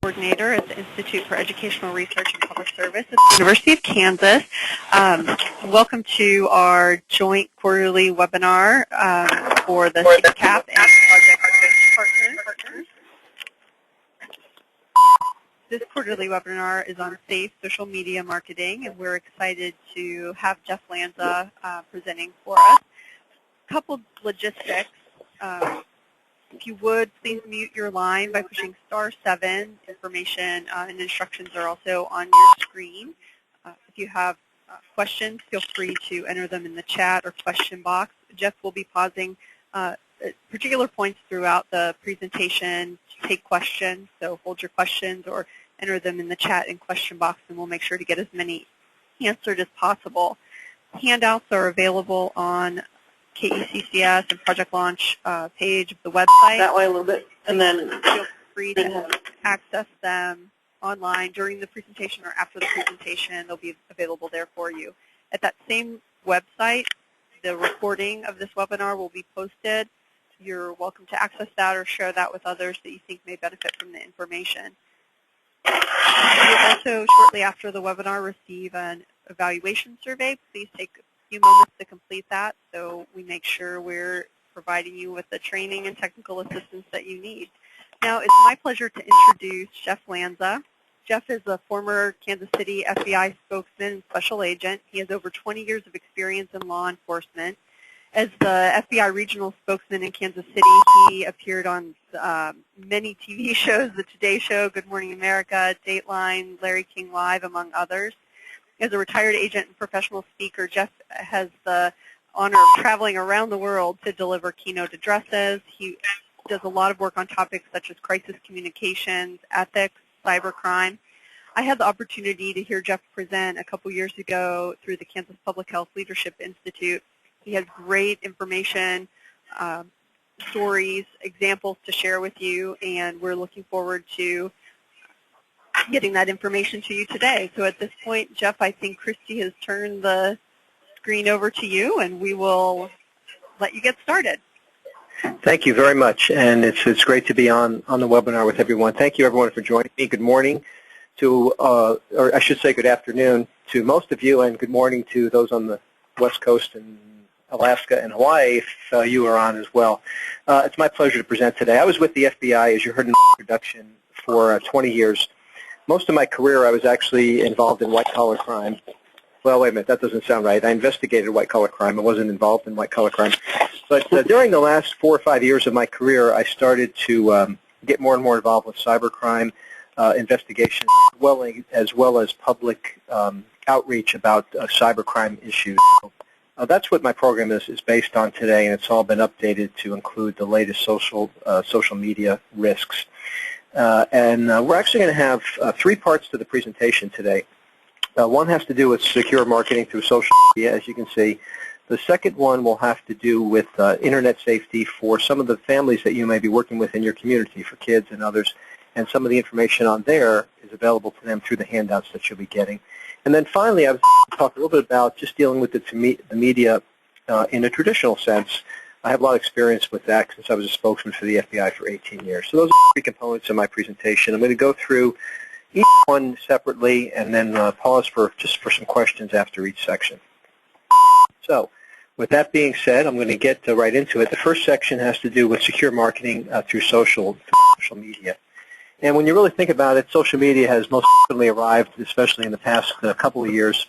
Coordinator at the Institute for Educational Research and Public Service at the University of Kansas. Welcome to our joint quarterly webinar for the CCAP and Project Partners. This quarterly webinar is on safe social media marketing, and we're excited to have Jeff Lanza presenting for us. A couple logistics. If you would, please mute your line by pushing *7. Information and instructions are also on your screen. If you have questions, feel free to enter them in the chat or question box. Jeff will be pausing particular points throughout the presentation to take questions, so hold your questions or enter them in the chat and question box, and we'll make sure to get as many answered as possible. Handouts are available on KECCS and Project Launch page of the website. That way a little bit, and then feel free to access them online during the presentation or after the presentation. They'll be available there for you. At that same website, the recording of this webinar will be posted. You're welcome to access that or share that with others that you think may benefit from the information. You'll also, shortly after the webinar, receive an evaluation survey. Please take a few moments to complete that so we make sure we're providing you with the training and technical assistance that you need. Now, it's my pleasure to introduce Jeff Lanza. Jeff is a former Kansas City FBI spokesman and special agent. He has over 20 years of experience in law enforcement. As the FBI regional spokesman in Kansas City, he appeared on many TV shows, The Today Show, Good Morning America, Dateline, Larry King Live, among others. As a retired agent and professional speaker, Jeff has the honor of traveling around the world to deliver keynote addresses. He does a lot of work on topics such as crisis communications, ethics, cybercrime. I had the opportunity to hear Jeff present a couple years ago through the Kansas Public Health Leadership Institute. He has great information, stories, examples to share with you, and we're looking forward to getting that information to you today. So at this point, Jeff, I think Christy has turned the screen over to you, and we will let you get started. Thank you very much, and it's great to be on the webinar with everyone. Thank you, everyone, for joining me. Good morning to, or I should say good afternoon to most of you, and good morning to those on the West Coast and Alaska and Hawaii, if you are on as well. It's my pleasure to present today. I was with the FBI, as you heard in the introduction, for 20 years. Most of my career, I was actually involved in white-collar crime. Well, wait a minute, that doesn't sound right. I investigated white-collar crime. I wasn't involved in white-collar crime. But during the last 4 or 5 years of my career, I started to get more and more involved with cybercrime investigation, as well as public outreach about cybercrime issues. That's what my program is based on today, and it's all been updated to include the latest social media risks. We're actually going to have 3 parts to the presentation today. One has to do with secure marketing through social media, as you can see. The second one will have to do with internet safety for some of the families that you may be working with in your community, for kids and others, and some of the information on there is available to them through the handouts that you'll be getting. And then finally, I was going to talk a little bit about just dealing with the media in a traditional sense. I have a lot of experience with that since I was a spokesman for the FBI for 18 years. So those are 3 components of my presentation. I'm going to go through each one separately and then pause for some questions after each section. So with that being said, I'm going to get right into it. The first section has to do with secure marketing through social media. And when you really think about it, social media has most certainly arrived, especially in the past couple of years,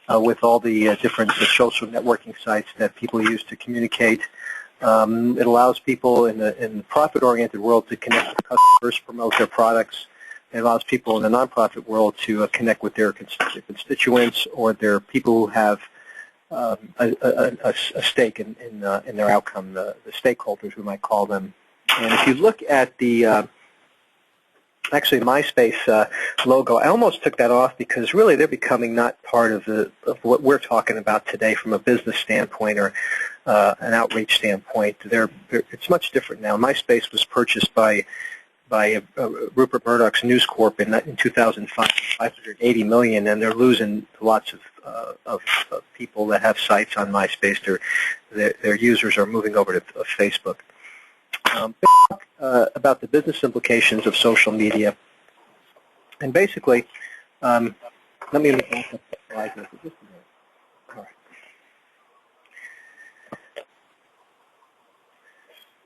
with all the different social networking sites that people use to communicate. It allows people in the profit-oriented world to connect with customers, promote their products. It allows people in the nonprofit world to connect with their constituents or their people who have a stake in their outcome, the stakeholders, we might call them. And if you look at the actually MySpace logo, I almost took that off because really they're becoming not part of what we're talking about today from a business standpoint or an outreach standpoint. It's much different now. MySpace was purchased by Rupert Murdoch's News Corp in 2005, $580 million, and they're losing lots of people that have sites on MySpace. Their users are moving over to Facebook. About the business implications of social media. And basically, let me back up the slide here for just a minute. All right.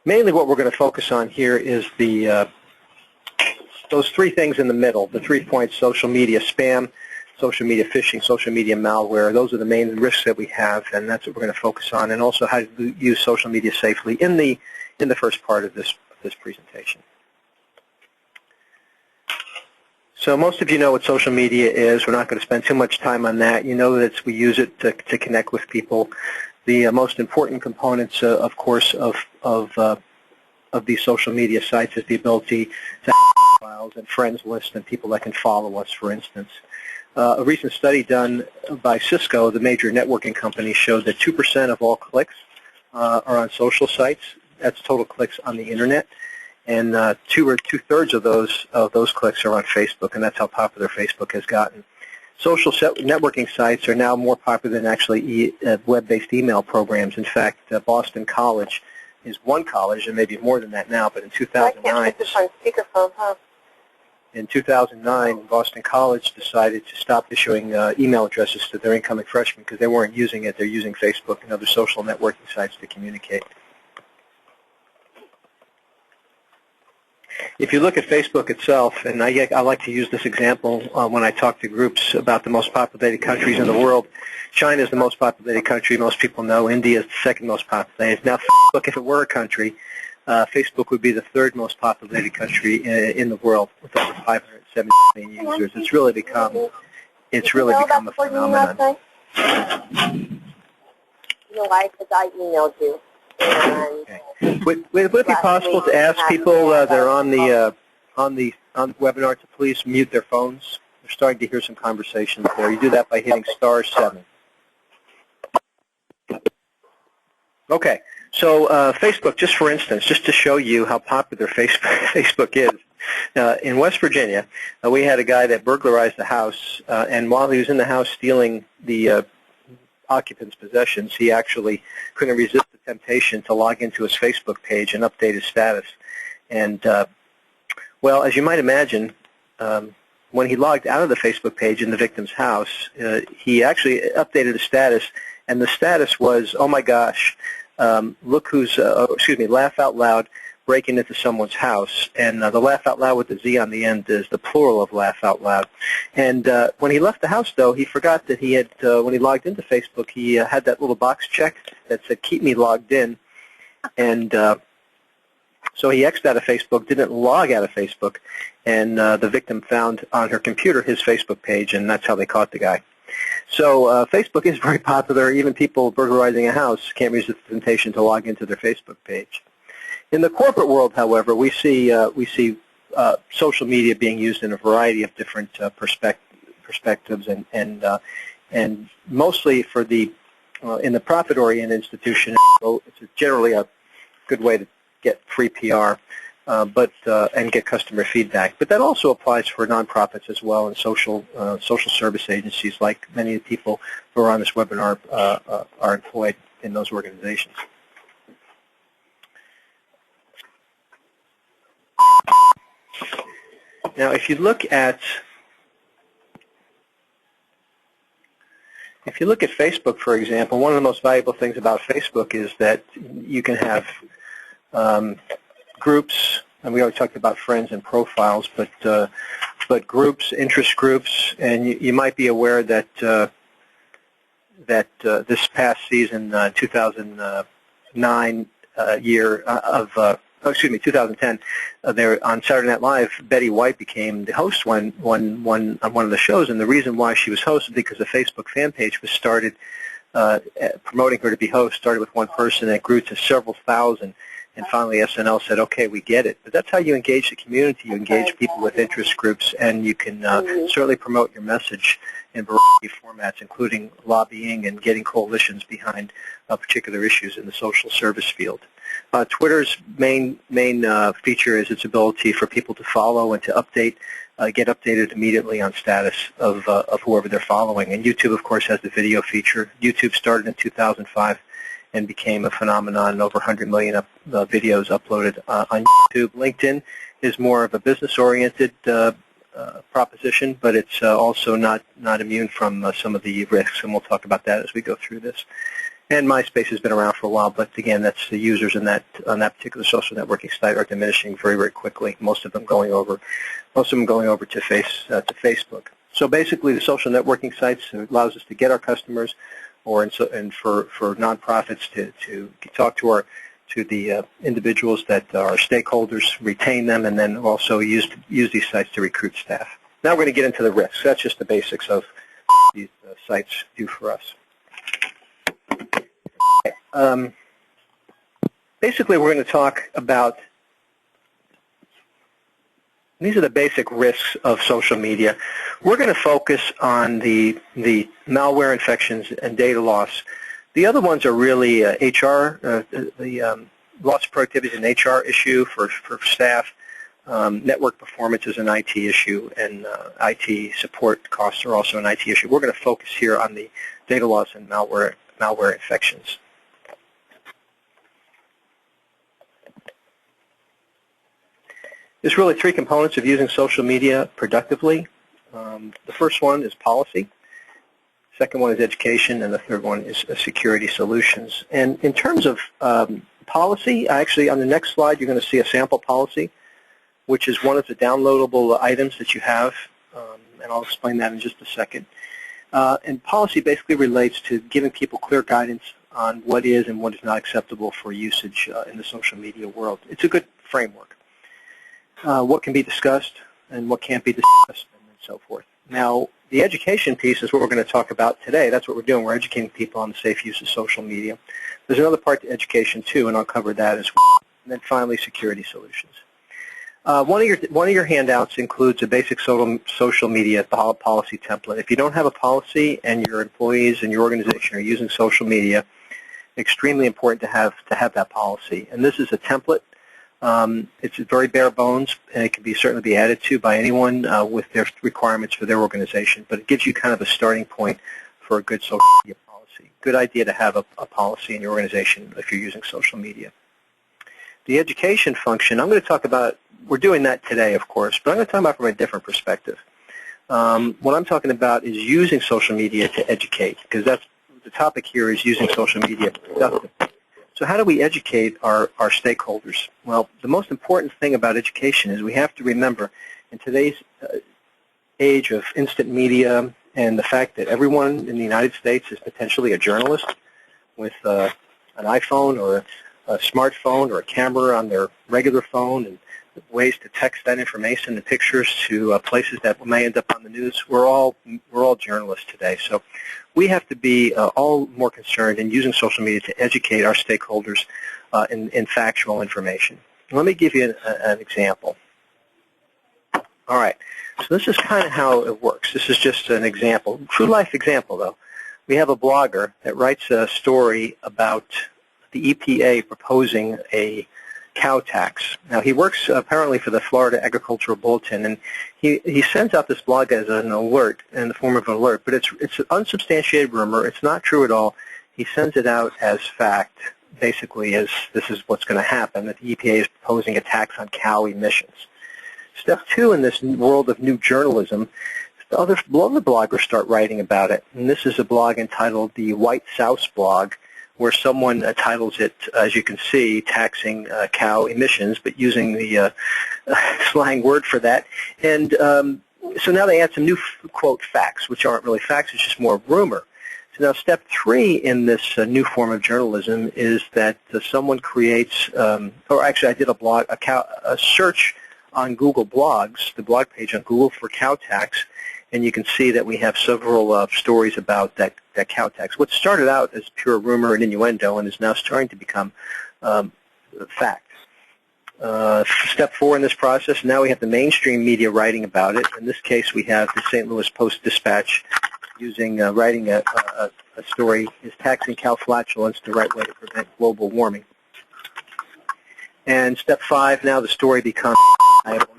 Mainly what we're going to focus on here is those three things in the middle, the 3 points: social media spam, social media phishing, social media malware. Those are the main risks that we have, and that's what we're going to focus on, and also how to use social media safely in the first part of this presentation. So most of you know what social media is. We're not going to spend too much time on that. You know that we use it to connect with people. The most important components, of course, of these social media sites is the ability to have profiles and friends lists and people that can follow us, for instance. A recent study done by Cisco, the major networking company, showed that 2% of all clicks are on social sites. That's total clicks on the internet, and two-thirds of those clicks are on Facebook, and that's how popular Facebook has gotten. Social networking sites are now more popular than actually web-based email programs. In fact, Boston College is one college, and maybe more than that now, but in 2009, in 2009, Boston College decided to stop issuing email addresses to their incoming freshmen because they weren't using it. They're using Facebook and other social networking sites to communicate. If you look at Facebook itself, and I like to use this example when I talk to groups about the most populated countries in the world. China is the most populated country. Most people know India is the second most populated. Now, Facebook, if it were a country, Facebook would be the third most populated country in the world with over 570 million users. It's really become a phenomenon. Your wife, because I emailed you. Okay. Would it be possible to ask people that are on the webinar to please mute their phones? We're starting to hear some conversations there. You do that by hitting *7. Okay. So Facebook, just for instance, just to show you how popular Facebook is, in West Virginia, we had a guy that burglarized the house, and while he was in the house stealing the occupant's possessions, he actually couldn't resist the temptation to log into his Facebook page and update his status. And, well, as you might imagine, when he logged out of the Facebook page in the victim's house, he actually updated his status, and the status was, oh my gosh, look who's, laugh out loud, breaking into someone's house. And the laugh out loud with the Z on the end is the plural of laugh out loud. And when he left the house, though, he forgot that he had, when he logged into Facebook, he had that little box checked that said, keep me logged in. And so he X'd out of Facebook, didn't log out of Facebook, and the victim found on her computer his Facebook page, and that's how they caught the guy. So Facebook is very popular. Even people burglarizing a house can't resist the temptation to log into their Facebook page. In the corporate world, however, we see social media being used in a variety of different perspectives, and mostly for the in the profit-oriented institution, it's generally a good way to get free PR, and get customer feedback. But that also applies for nonprofits as well, and social service agencies, like many of the people who are on this webinar are employed in those organizations. Now, if you look at Facebook, for example, one of the most valuable things about Facebook is that you can have groups, and we already talked about friends and profiles, but groups, interest groups, and you might be aware that this past season, 2009 year of 2010, there on Saturday Night Live, Betty White became the host on one of the shows, and the reason why she was host is because a Facebook fan page was started promoting her to be host. Started with one person, and it grew to several thousand, and finally SNL said, "Okay, we get it." But that's how you engage the community. You engage people with interest groups, and you can certainly promote your message in a variety of formats, including lobbying and getting coalitions behind particular issues in the social service field. Twitter's main feature is its ability for people to follow and to update, get updated immediately on status of whoever they're following. And YouTube, of course, has the video feature. YouTube started in 2005 and became a phenomenon. Over 100 million videos uploaded on YouTube. LinkedIn is more of a business-oriented proposition, but it's also not immune from some of the risks, and we'll talk about that as we go through this. And MySpace has been around for a while, but again, that's the users on that particular social networking site are diminishing very, very quickly. Most of them going over to Facebook. So basically, the social networking sites allows us to get our customers, and for nonprofits to talk to the individuals that are stakeholders, retain them, and then also use these sites to recruit staff. Now we're going to get into the risks. That's just the basics of these sites do for us. Basically, we're going to talk about, these are the basic risks of social media. We're going to focus on the malware infections and data loss. The other ones are really HR, the loss of productivity is an HR issue for staff. Network performance is an IT issue, and IT support costs are also an IT issue. We're going to focus here on the data loss and malware infections. There's really three components of using social media productively. The first one is policy. Second one is education, and the third one is security solutions. And in terms of policy, actually on the next slide you're going to see a sample policy, which is one of the downloadable items that you have, and I'll explain that in just a second. And policy basically relates to giving people clear guidance on what is and what is not acceptable for usage in the social media world. It's a good framework. What can be discussed and what can't be discussed, and so forth. Now, the education piece is what we're going to talk about today. That's what we're doing. We're educating people on the safe use of social media. There's another part to education, too, and I'll cover that as well. And then finally, security solutions. One of your handouts includes a basic social media policy template. If you don't have a policy and your employees and your organization are using social media, extremely important to have that policy. And this is a template. It's very bare bones, and it can certainly be added to by anyone with their requirements for their organization. But it gives you kind of a starting point for a good social media policy. Good idea to have a policy in your organization if you're using social media. The education function, I'm going to talk about, we're doing that today, of course, but I'm going to talk about from a different perspective. What I'm talking about is using social media to educate, because that's the topic here is using social media productively. So how do we educate our stakeholders? Well, the most important thing about education is we have to remember in today's age of instant media and the fact that everyone in the United States is potentially a journalist with an iPhone or a smartphone or a camera on their regular phone, and ways to text that information and pictures to places that may end up on the news. We're all journalists today, so we have to be all more concerned in using social media to educate our stakeholders in factual information. Let me give you an example. All right, so this is kind of how it works. This is just an example, true life example though. We have a blogger that writes a story about the EPA proposing a cow tax. Now, he works apparently for the Florida Agricultural Bulletin, and he sends out this blog as an alert, in the form of an alert, but it's an unsubstantiated rumor. It's not true at all. He sends it out as fact, basically as this is what's going to happen, that the EPA is proposing a tax on cow emissions. Step two in this world of new journalism, the other bloggers start writing about it, and this is a blog entitled the White Souse blog, where someone titles it, as you can see, taxing cow emissions, but using the slang word for that. And so now they add some new, quote, facts, which aren't really facts, it's just more rumor. So now step three in this new form of journalism is that someone creates, or actually I did a search on Google Blogs, the blog page on Google for cow tax, and you can see that we have several stories about that cow tax. What started out as pure rumor and innuendo and is now starting to become fact. Step four in this process, now we have the mainstream media writing about it. In this case, we have the St. Louis Post-Dispatch writing a story, is taxing cow flatulence the right way to prevent global warming. And step five, now the story becomes,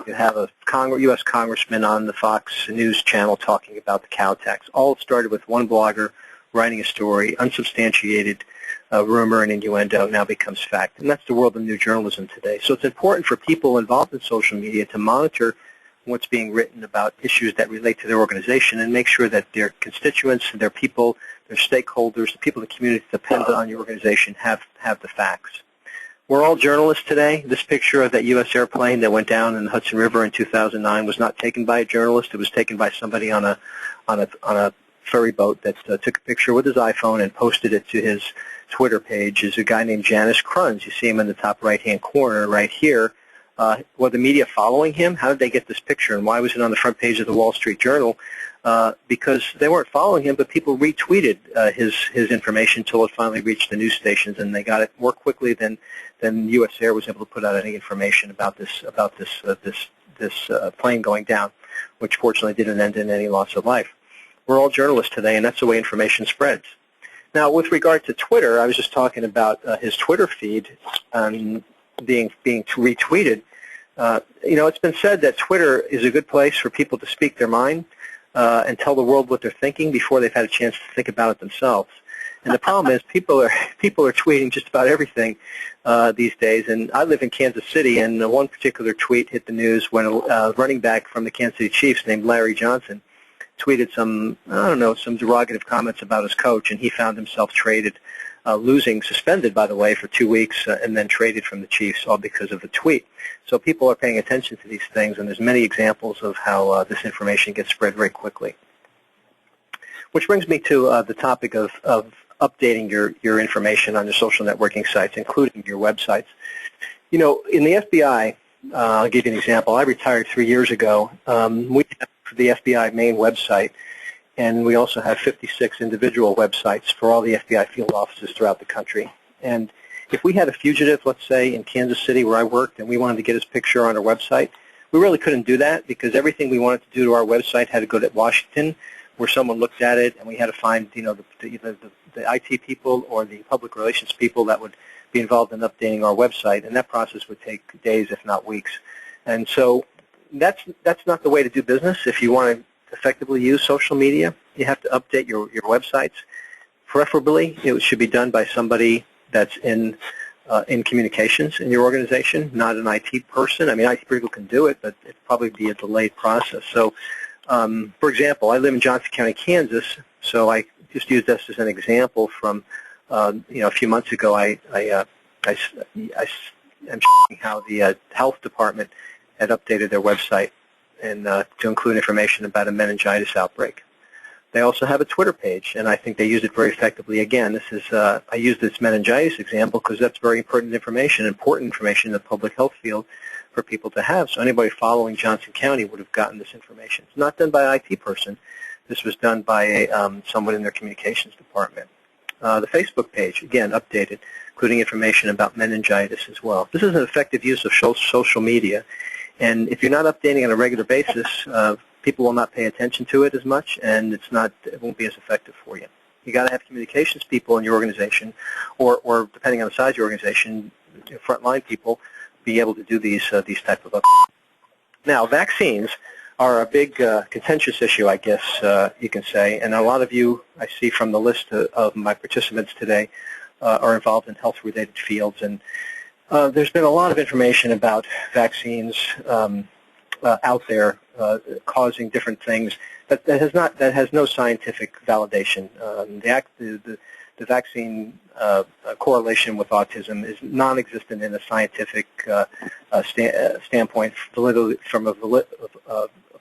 you have a U.S. congressman on the Fox News channel talking about the cow tax. All started with one blogger writing a story, unsubstantiated rumor and innuendo now becomes fact. And that's the world of new journalism today. So it's important for people involved in social media to monitor what's being written about issues that relate to their organization, and make sure that their constituents, their people, their stakeholders, the people in the community that depend on your organization have the facts. We're all journalists today. This picture of that U.S. airplane that went down in the Hudson River in 2009 was not taken by a journalist. It was taken by somebody on a ferry boat that took a picture with his iPhone and posted it to his Twitter page. Is a guy named Janis Kruns. You see him in the top right-hand corner right here. Were the media following him? How did they get this picture, and why was it on the front page of the Wall Street Journal? Because they weren't following him, but people retweeted his information until it finally reached the news stations, and they got it more quickly than U.S. Air was able to put out any information about this plane going down, which fortunately didn't end in any loss of life. We're all journalists today, and that's the way information spreads. Now, with regard to Twitter, I was just talking about his Twitter feed being retweeted. It's been said that Twitter is a good place for people to speak their mind and tell the world what they're thinking before they've had a chance to think about it themselves. And the problem is people are tweeting just about everything these days. And I live in Kansas City, and one particular tweet hit the news when a running back from the Kansas City Chiefs named Larry Johnson tweeted some derogative comments about his coach, and he found himself traded, suspended, by the way, for 2 weeks, and then traded from the Chiefs, all because of the tweet. So people are paying attention to these things, and there's many examples of how this information gets spread very quickly. Which brings me to the topic of updating your information on your social networking sites, including your websites. In the FBI, I'll give you an example. I retired 3 years ago. We have the FBI main website, and we also have 56 individual websites for all the FBI field offices throughout the country. And if we had a fugitive, let's say, in Kansas City where I worked, and we wanted to get his picture on our website, we really couldn't do that because everything we wanted to do to our website had to go to Washington, where someone looked at it, and we had to find, the IT people or the public relations people that would be involved in updating our website, and that process would take days, if not weeks. And so that's not the way to do business. If you want to effectively use social media, you have to update your websites. Preferably, it should be done by somebody that's in communications in your organization, not an IT person. I mean, IT people can do it, but it'd probably be a delayed process. So, for example, I live in Johnson County, Kansas, so I just use this as an example from, a few months ago, I'm showing how the health department had updated their website and to include information about a meningitis outbreak. They also have a Twitter page, and I think they use it very effectively. Again, this is I use this meningitis example because that's very important information in the public health field for people to have. So anybody following Johnson County would have gotten this information. It's not done by an IT person. This was done by someone in their communications department. The Facebook page, again, updated, including information about meningitis as well. This is an effective use of social media. And if you're not updating on a regular basis, people will not pay attention to it as much, and it won't be as effective for you. You got to have communications people in your organization, or depending on the size of your organization, frontline people, be able to do these type of updates. Now, vaccines are a big contentious issue, I guess you can say, and a lot of you, I see from the list of my participants today, are involved in health-related fields, and there's been a lot of information about vaccines out there causing different things that has no scientific validation. The vaccine correlation with autism is non-existent in a scientific standpoint from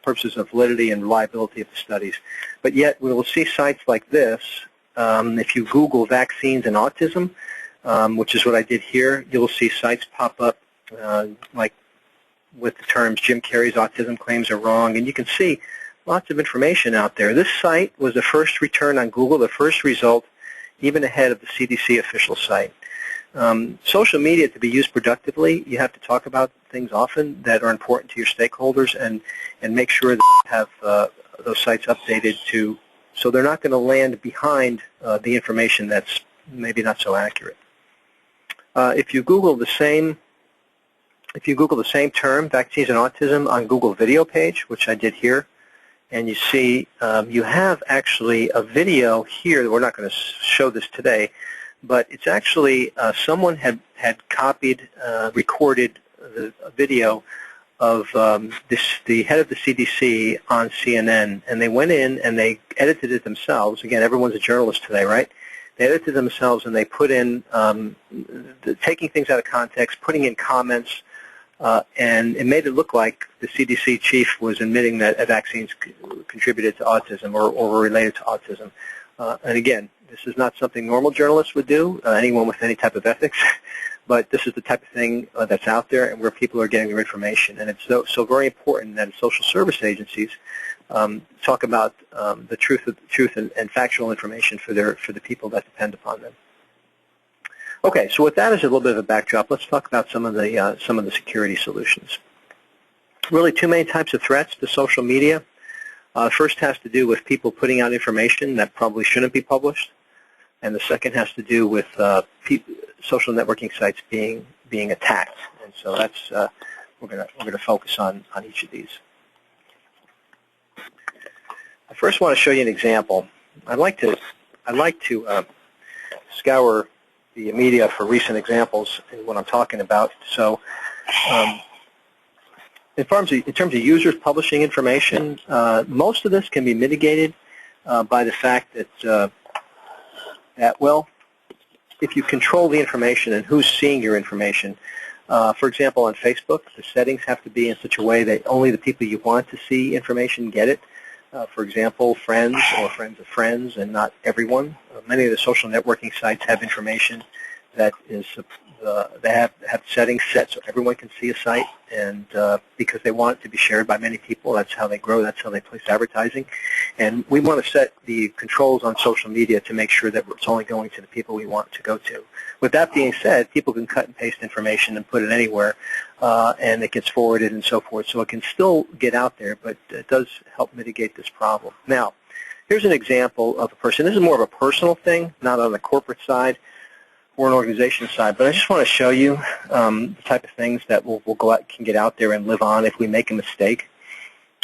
purposes of validity and reliability of the studies. But yet we will see sites like this. If you Google vaccines and autism, which is what I did here, you'll see sites pop up like with the terms Jim Carrey's autism claims are wrong, and you can see lots of information out there. This site was the first return on Google, the first result, even ahead of the CDC official site. Social media, to be used productively, you have to talk about things often that are important to your stakeholders and make sure that you have those sites updated so they're not going to land behind the information that's maybe not so accurate. If you Google the same term, vaccines and autism, on Google video page, which I did here, and you see you have actually a video here. We're not going to show this today, but it's actually someone had copied, recorded a video the head of the CDC on CNN, and they went in and they edited it themselves. Again, everyone's a journalist today, right? They edited themselves and they put in taking things out of context, putting in comments, and it made it look like the CDC chief was admitting that vaccines contributed to autism or were related to autism. And again, this is not something normal journalists would do, anyone with any type of ethics, but this is the type of thing that's out there and where people are getting their information. And it's so very important that social service agencies talk about the truth and factual information for the people that depend upon them. Okay, so with that as a little bit of a backdrop, let's talk about some of the security solutions. Really, two main types of threats to social media. First has to do with people putting out information that probably shouldn't be published, and the second has to do with social networking sites being attacked. And so that's we're going to focus on each of these. I first want to show you an example. I'd like to scour the media for recent examples in what I'm talking about. So in terms of users publishing information, most of this can be mitigated by the fact that well, if you control the information and who's seeing your information, for example, on Facebook, the settings have to be in such a way that only the people you want to see information get it. For example, friends or friends of friends, and not everyone. Many of the social networking sites have information that is they have settings set so everyone can see a site, and because they want it to be shared by many people, that's how they grow, that's how they place advertising. And we want to set the controls on social media to make sure that it's only going to the people we want to go to. With that being said, people can cut and paste information and put it anywhere, and it gets forwarded and so forth. So it can still get out there, but it does help mitigate this problem. Now, here's an example of a person. This is more of a personal thing, not on the corporate side or an organization side, but I just want to show you the type of things that can get out there and live on if we make a mistake.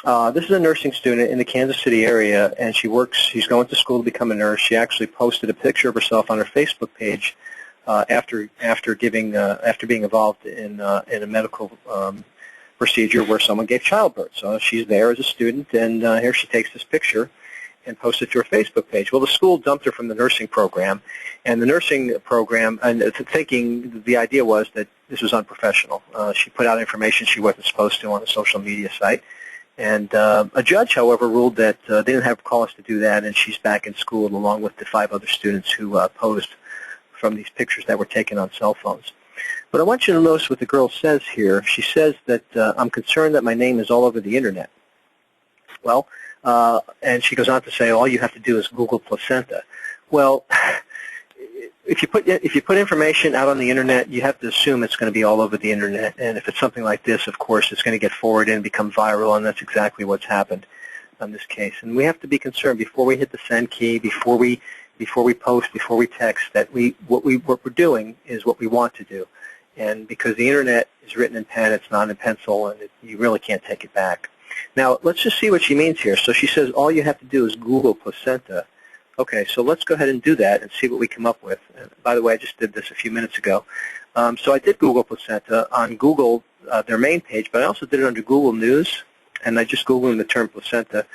This is a nursing student in the Kansas City area, and she's going to school to become a nurse. She actually posted a picture of herself on her Facebook page after being involved in a medical procedure where someone gave childbirth. So she's there as a student, and here she takes this picture and post it to her Facebook page. Well, the school dumped her from the nursing program, and the nursing program, and the idea was that this was unprofessional. She put out information she wasn't supposed to on a social media site, and a judge, however, ruled that they didn't have cause to do that, and she's back in school along with the 5 other students who posed from these pictures that were taken on cell phones. But I want you to notice what the girl says here. She says that I'm concerned that my name is all over the internet. Well, and she goes on to say, all you have to do is Google placenta. Well, if you put information out on the internet, you have to assume it's going to be all over the internet. And if it's something like this, of course, it's going to get forwarded and become viral, and that's exactly what's happened in this case. And we have to be concerned before we hit the send key, before we post, before we text, that what we're doing is what we want to do. And because the internet is written in pen, it's not in pencil, and you really can't take it back. Now, let's just see what she means here. So she says all you have to do is Google placenta. Okay, so let's go ahead and do that and see what we come up with. By the way, I just did this a few minutes ago. So I did Google placenta on Google, their main page, but I also did it under Google News, and I just Googled the term placenta,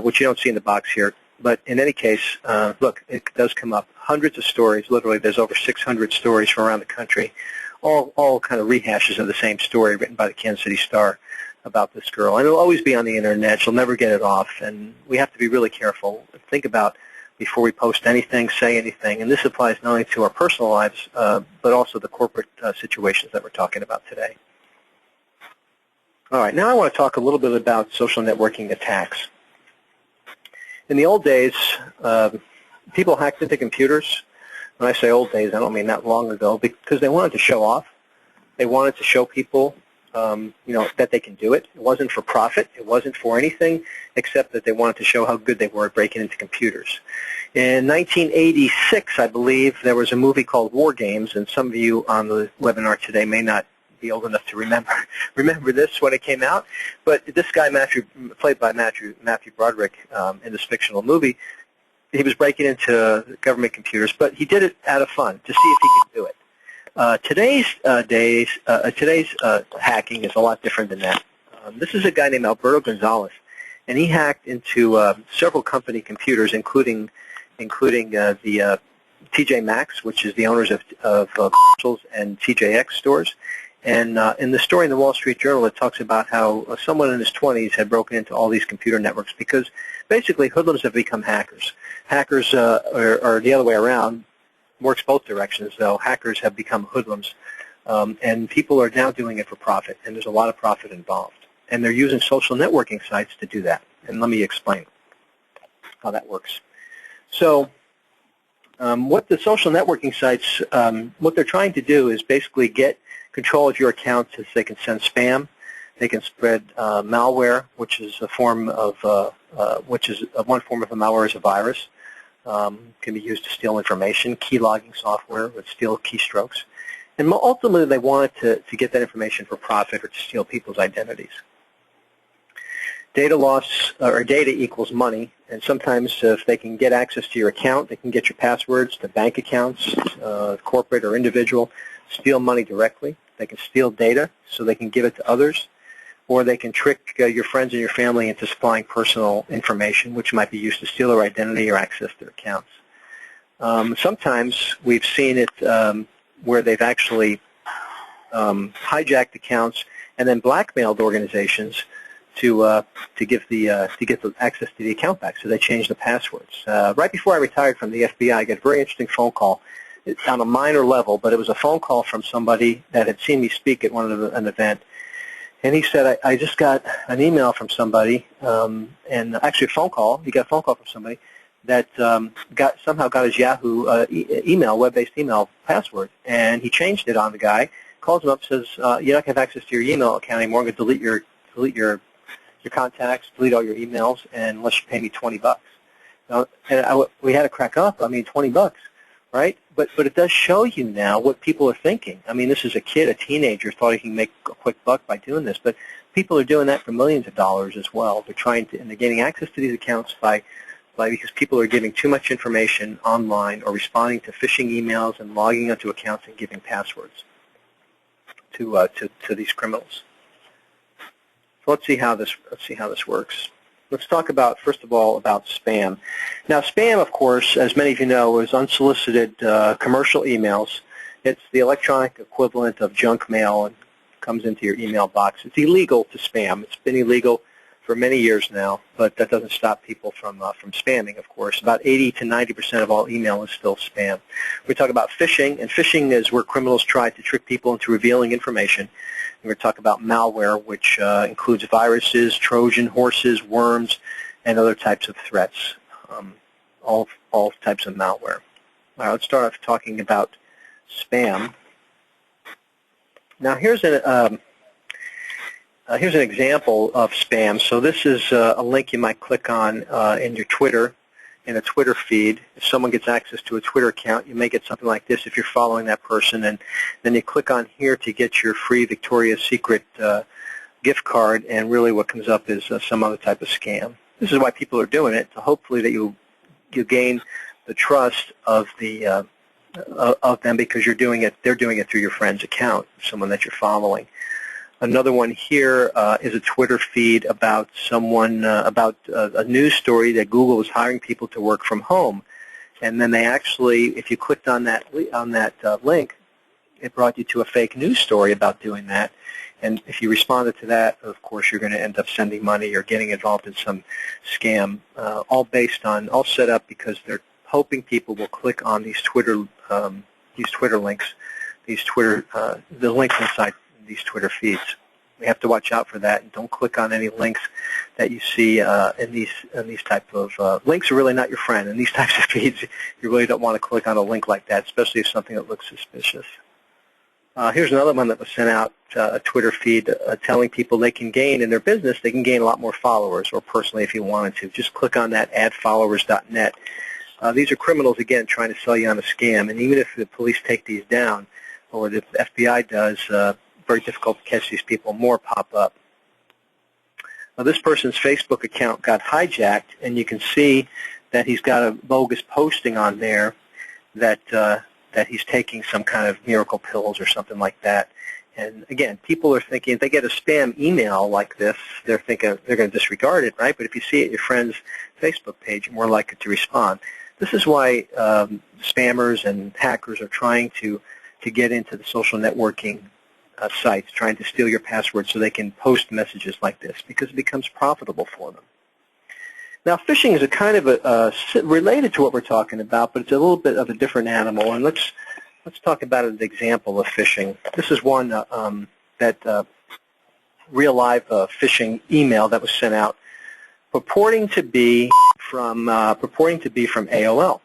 which you don't see in the box here. But in any case, look, it does come up. Hundreds of stories, literally there's over 600 stories from around the country, all kind of rehashes of the same story written by the Kansas City Star about this girl. And it'll always be on the internet. She'll never get it off. And we have to be really careful and think about before we post anything, say anything. And this applies not only to our personal lives, but also the corporate situations that we're talking about today. All right, now I want to talk a little bit about social networking attacks. In the old days, people hacked into computers. When I say old days, I don't mean that long ago, because they wanted to show off. They wanted to show people that they can do it. It wasn't for profit. It wasn't for anything except that they wanted to show how good they were at breaking into computers. In 1986, I believe, there was a movie called War Games, and some of you on the webinar today may not be old enough to remember this when it came out. But this guy, played by Matthew Broderick in this fictional movie, he was breaking into government computers, but he did it out of fun to see if he could do it. Today's hacking is a lot different than that. This is a guy named Alberto Gonzalez, and he hacked into several company computers, including the TJ Maxx, which is the owners of Marshalls and TJX stores. And in the story in the Wall Street Journal, it talks about how someone in his 20s had broken into all these computer networks because basically hoodlums have become hackers. Hackers are the other way around. Works both directions, though. Hackers have become hoodlums, and people are now doing it for profit, and there's a lot of profit involved. And they're using social networking sites to do that. And let me explain how that works. So what the social networking sites, what they're trying to do is basically get control of your account so they can send spam. They can spread malware, which is a form of one form of a malware is a virus. Can be used to steal information, key logging software would steal keystrokes. And ultimately, they want it to get that information for profit or to steal people's identities. Data loss, or data equals money, and sometimes if they can get access to your account, they can get your passwords to bank accounts, corporate or individual, steal money directly. They can steal data so they can give it to others, or they can trick your friends and your family into supplying personal information, which might be used to steal their identity or access their accounts. Sometimes we've seen it where they've actually hijacked accounts and then blackmailed organizations to get the access to the account back. So they changed the passwords. Right before I retired from the FBI, I got a very interesting phone call. It's on a minor level, but it was a phone call from somebody that had seen me speak at an event. And he said, I just got an email from somebody, and actually a phone call. He got a phone call from somebody that somehow got his Yahoo email, web-based email password, and he changed it on the guy. Calls him up, says, "You're not going to have access to your email account anymore. I'm going to delete your contacts, delete all your emails, and unless you pay me $20." And we had to crack up. I mean, $20, right? But it does show you now what people are thinking. I mean, this is a kid, a teenager, thought he can make a quick buck by doing this, but people are doing that for millions of dollars as well. They're trying to, and they're gaining access to these accounts because people are giving too much information online or responding to phishing emails and logging onto accounts and giving passwords to these criminals. So let's see how this works. Let's talk about, first of all, about spam. Now, spam, of course, as many of you know, is unsolicited commercial emails. It's the electronic equivalent of junk mail and comes into your email box. It's illegal to spam. It's been illegal for many years now, but that doesn't stop people from spamming, of course. About 80 to 90% of all email is still spam. We talk about phishing, and phishing is where criminals try to trick people into revealing information. We're going to talk about malware, which includes viruses, Trojan horses, worms, and other types of threats, all types of malware. All right, let's start off talking about spam. Now, here's an example of spam. So this is a link you might click on in your Twitter, in a Twitter feed. If someone gets access to a Twitter account, you may get something like this if you're following that person, and then you click on here to get your free Victoria's Secret gift card, and really what comes up is some other type of scam. This is why people are doing it, so hopefully that you gain the trust of them because they're doing it through your friend's account, someone that you're following. Another one here is a Twitter feed about a news story that Google was hiring people to work from home, and then they actually, if you clicked on that link, it brought you to a fake news story about doing that. And if you responded to that, of course, you're going to end up sending money or getting involved in some scam, all set up because they're hoping people will click on these Twitter links, the links inside these Twitter feeds. We have to watch out for that, and don't click on any links that you see in these type of links are really not your friend. In these types of feeds, you really don't want to click on a link like that, especially if something that looks suspicious. Here's another one that was sent out, a Twitter feed telling people they can gain in their business, they can gain a lot more followers, or personally if you wanted to. Just click on that, addfollowers.net. These are criminals, again, trying to sell you on a scam, and even if the police take these down, or the FBI does, very difficult to catch these people. More pop up. Now, this person's Facebook account got hijacked, and you can see that he's got a bogus posting on there that that he's taking some kind of miracle pills or something like that. And again, people are thinking if they get a spam email like this, they're thinking they're going to disregard it, right? But if you see it at your friend's Facebook page, you're more likely to respond. This is why spammers and hackers are trying to get into the social networking sites, trying to steal your password so they can post messages like this because it becomes profitable for them. Now, phishing is a kind of related to what we're talking about, but it's a little bit of a different animal. And let's talk about an example of phishing. This is one real live phishing email that was sent out, purporting to be from AOL.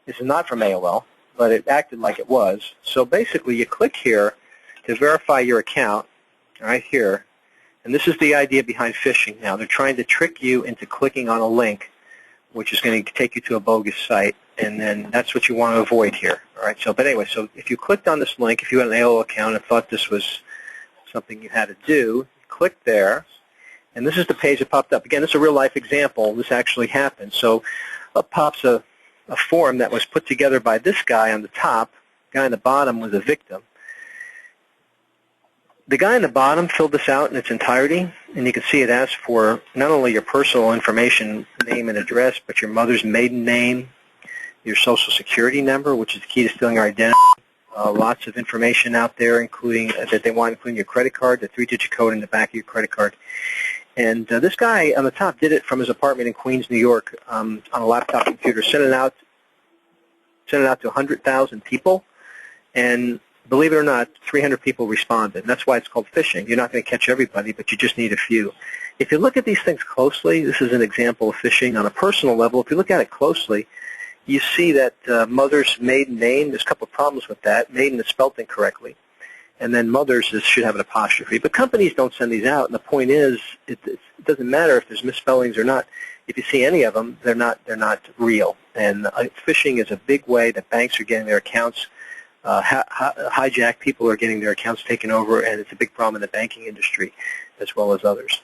This is not from AOL, but it acted like it was. So basically, you click here to verify your account, right here. And this is the idea behind phishing now. They're trying to trick you into clicking on a link, which is going to take you to a bogus site, and then that's what you want to avoid here. All right. So, but anyway, so if you clicked on this link, if you had an AOL account and thought this was something you had to do, click there, and this is the page that popped up. Again, this is a real-life example. This actually happened. So up pops a form that was put together by this guy on the top. The guy on the bottom was a victim. The guy in the bottom filled this out in its entirety, and you can see it asks for not only your personal information, name and address, but your mother's maiden name, your social security number, which is the key to stealing your identity. Lots of information out there, including your credit card, the 3-digit code in the back of your credit card. And this guy on the top did it from his apartment in Queens, New York, on a laptop computer, sent it out to 100,000 people, and believe it or not, 300 people responded. That's why it's called phishing. You're not going to catch everybody, but you just need a few. If you look at these things closely, this is an example of phishing on a personal level. If you look at it closely, you see that mother's maiden name, there's a couple of problems with that. Maiden is spelled incorrectly. And then mother's should have an apostrophe. But companies don't send these out, and the point is, it doesn't matter if there's misspellings or not. If you see any of them, they're not real. And phishing is a big way that banks are getting their accounts hijacked. People are getting their accounts taken over, and it's a big problem in the banking industry as well as others.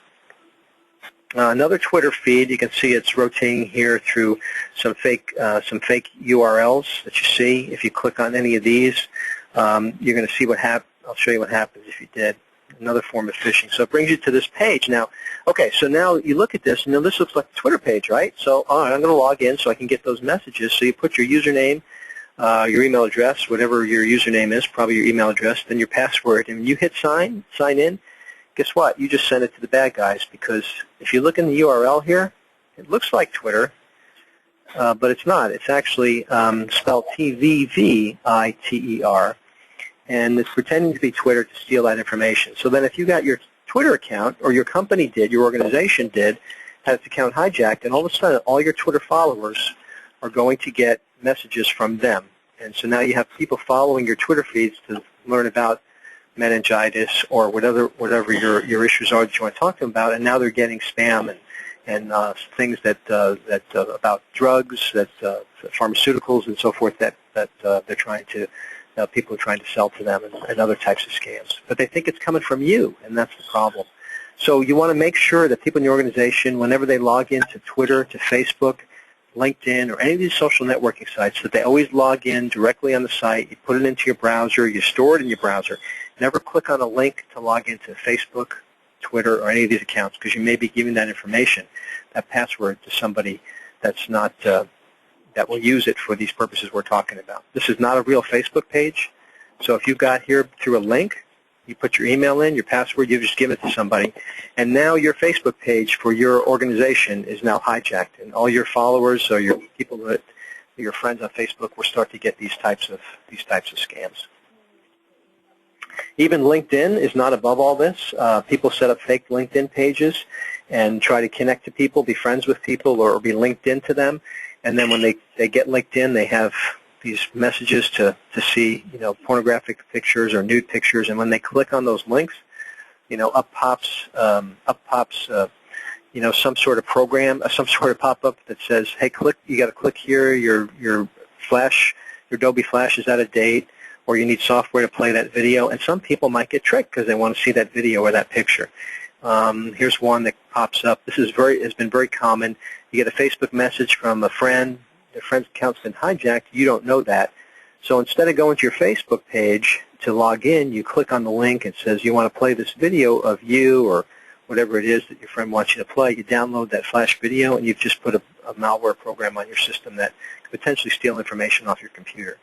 Another Twitter feed, you can see it's rotating here through some fake URLs that you see. If you click on any of these, you're going to see what happens. I'll show you what happens if you did. Another form of phishing. So it brings you to this page. Now, okay, so now you look at this, and now this looks like a Twitter page, right? So all right, I'm going to log in so I can get those messages. So you put your username, your email address, whatever your username is, probably your email address, then your password, and when you hit sign in, guess what? You just send it to the bad guys, because if you look in the URL here, it looks like Twitter, but it's not. It's actually spelled TVVITER, and it's pretending to be Twitter to steal that information. So then if you got your Twitter account, or your company did, your organization did, had its account hijacked, and all of a sudden all your Twitter followers are going to get messages from them. And so now you have people following your Twitter feeds to learn about meningitis or whatever your issues are that you want to talk to them about, and now they're getting spam and things that about drugs, pharmaceuticals and so forth that they're trying to people are trying to sell to them, and other types of scams. But they think it's coming from you, and that's the problem. So you want to make sure that people in your organization, whenever they log into Twitter, to Facebook, LinkedIn, or any of these social networking sites, that they always log in directly on the site. You put it into your browser. You store it in your browser. Never click on a link to log into Facebook, Twitter, or any of these accounts, because you may be giving that information, that password, to somebody that's not that will use it for these purposes we're talking about. This is not a real Facebook page. So if you got here through a link, you put your email in, your password, you just give it to somebody, and now your Facebook page for your organization is now hijacked, and all your followers or your people that your friends on Facebook will start to get these types of scams. Even LinkedIn is not above all this. People set up fake LinkedIn pages and try to connect to people, be friends with people, or be linked into them. And then when they get linked in, they have these messages to see, pornographic pictures or nude pictures. And when they click on those links, up pops some sort of program, some sort of pop-up that says, hey, you got to click here. Your Adobe Flash is out of date, or you need software to play that video. And some people might get tricked because they want to see that video or that picture. Here's one that pops up. This has been very common. You get a Facebook message from a friend. Their friend's account's been hijacked. You don't know that. So instead of going to your Facebook page to log in, you click on the link. It says you want to play this video of you or whatever it is that your friend wants you to play. You download that flash video, and you've just put a malware program on your system that could potentially steal information off your computer.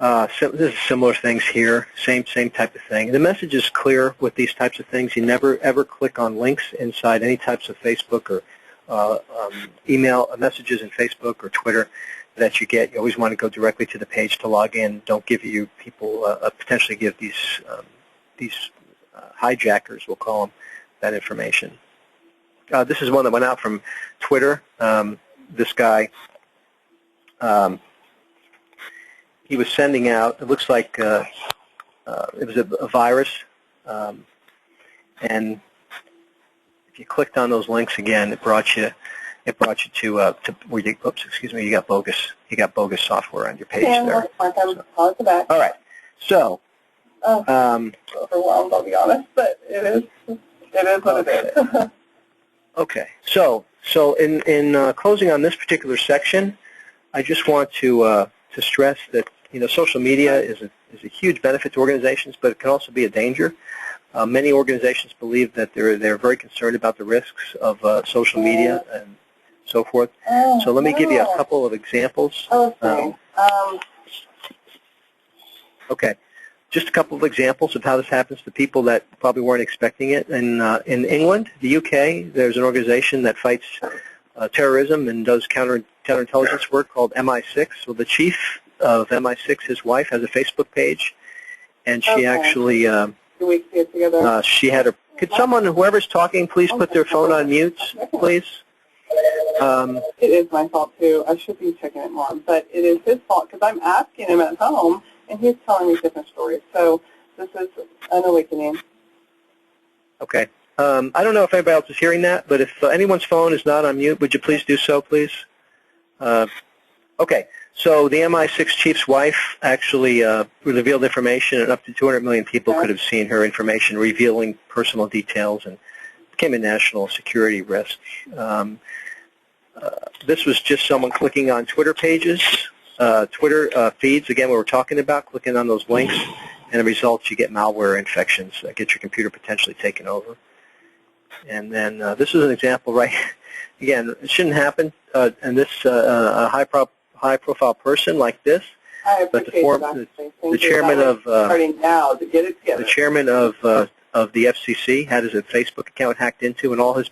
So there's similar things here, same type of thing. The message is clear with these types of things. You never ever click on links inside any types of Facebook or email messages in Facebook or Twitter that you get. You always want to go directly to the page to log in. Don't give people potentially give these hijackers, we'll call them, that information. This is one that went out from Twitter. This guy. He was sending out, it looks like it was a virus, and if you clicked on those links again, it brought you to where you, oops, excuse me, you got bogus software on your page there. All right, so overwhelmed, I'll be honest, but it is what it is. Okay, so in closing on this particular section, I just want to stress that social media is a huge benefit to organizations, but it can also be a danger. Many organizations believe that they're very concerned about the risks of social media and so forth. So let me give you a couple of examples. Okay, just a couple of examples of how this happens to people that probably weren't expecting it. In England, the UK, there's an organization that fights terrorism and does counterintelligence work called MI6. Well, the chief of MI6, his wife, has a Facebook page, and she actually she had a. Could someone, whoever's talking, please put their phone on mute, please? It is my fault too. I should be checking it more, but it is his fault because I'm asking him at home, and he's telling me different stories. So this is an awakening. Okay. I don't know if anybody else is hearing that, but if anyone's phone is not on mute, would you please do so, please? Okay. So the MI6 chief's wife actually revealed information, and up to 200 million people could have seen her information revealing personal details, and became a national security risk. This was just someone clicking on Twitter pages, Twitter feeds, again, what we're talking about, clicking on those links, and the results, you get malware infections that get your computer potentially taken over. And then this is an example, right? Again, it shouldn't happen, and this a high-profile person like this, but the chairman of the chairman of the FCC had his Facebook account hacked into, and all his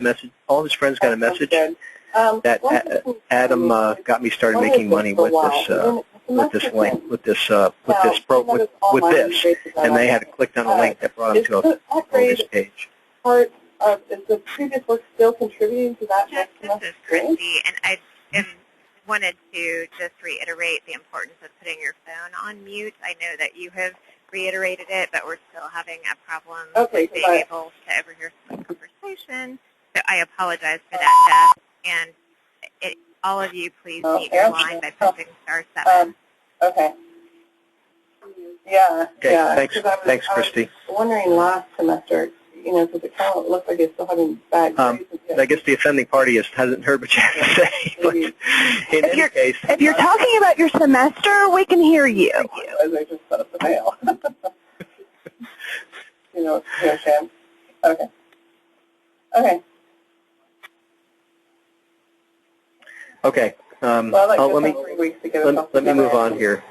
friends got a message that Adam got me started making money with this link, with this, and they had clicked on a link that brought them to a bogus page. Is the previous work still contributing to that? Yes, this is Christy, and I wanted to just reiterate the importance of putting your phone on mute. I know that you have reiterated it, but we're still having a problem with being able to overhear the conversation. So I apologize for that, Jeff. And all of you, please mute your line by pushing *7. Okay. Yeah. Okay, yeah. Thanks, Christy. I was wondering last semester, because it kind of looks like it's still having bad grades. I guess the offending party hasn't heard what you have to say. But in any case, if you're talking about your semester, we can hear you. As I just set up the mail. Sam. Okay. Okay. Okay. Well, let me move on here.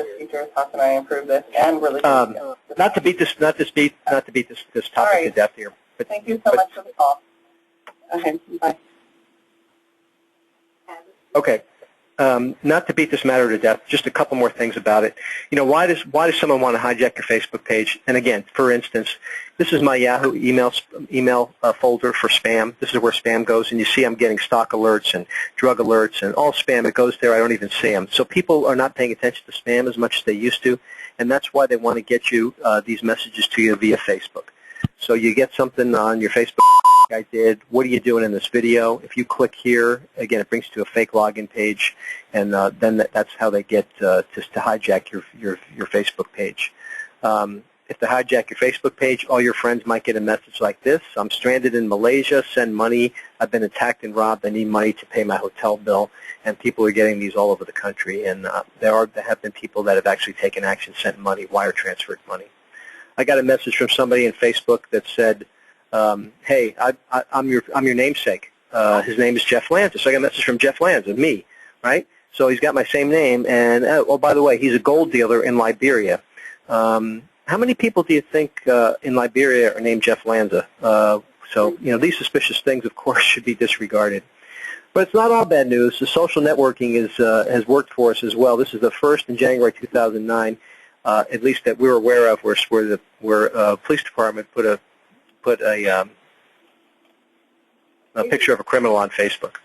How can I improve this and really? Not to beat this topic to death here. But thank you so much for the call. Okay. Bye. Okay. Not to beat this matter to death, just a couple more things about it. Why does someone want to hijack your Facebook page? And again, for instance, this is my Yahoo email folder for spam. This is where spam goes, and you see I'm getting stock alerts and drug alerts and all spam. It goes there. I don't even see them. So people are not paying attention to spam as much as they used to, and that's why they want to get you these messages to you via Facebook. So you get something on your Facebook. I did. What are you doing in this video? If you click here, again, it brings you to a fake login page, and then that's how they get to hijack your Facebook page. If they hijack your Facebook page, all your friends might get a message like this: I'm stranded in Malaysia, send money, I've been attacked and robbed, I need money to pay my hotel bill. And people are getting these all over the country, and there have been people that have actually taken action, sent money, wire transferred money. I got a message from somebody in Facebook that said, hey, I'm your namesake. His name is Jeff Lanza. So I got a message from Jeff Lanza, me, right? So he's got my same name, and oh, by the way, he's a gold dealer in Liberia. How many people do you think in Liberia are named Jeff Lanza? So, you know, these suspicious things, of course, should be disregarded. But it's not all bad news. The social networking has worked for us as well. This is the first in January 2009, at least that we're aware of, where the police department put a picture of a criminal on Facebook.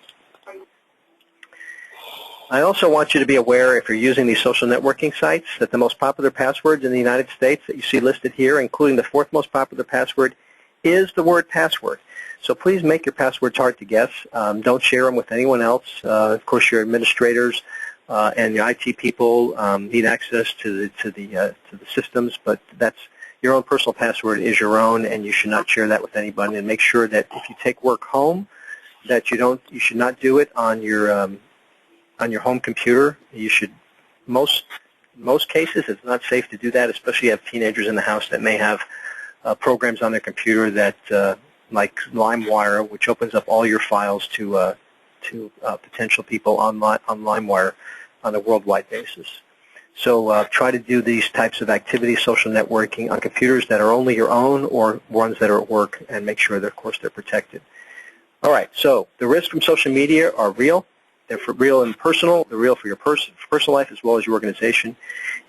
I also want you to be aware, if you're using these social networking sites, that the most popular passwords in the United States that you see listed here, including the fourth most popular password, is the word password. So please make your passwords hard to guess. Don't share them with anyone else. Of course, your administrators and your IT people need access to the systems, but that's your own personal password is your own, and you should not share that with anybody. And make sure that if you take work home, that you should not do it on your home computer. You should, most cases, it's not safe to do that, especially if you have teenagers in the house that may have programs on their computer that, like LimeWire, which opens up all your files to potential people on LimeWire on a worldwide basis. So try to do these types of activities, social networking, on computers that are only your own or ones that are at work, and make sure that, of course, they're protected. All right, so the risks from social media are real. They're real and personal. They're real for your personal life as well as your organization.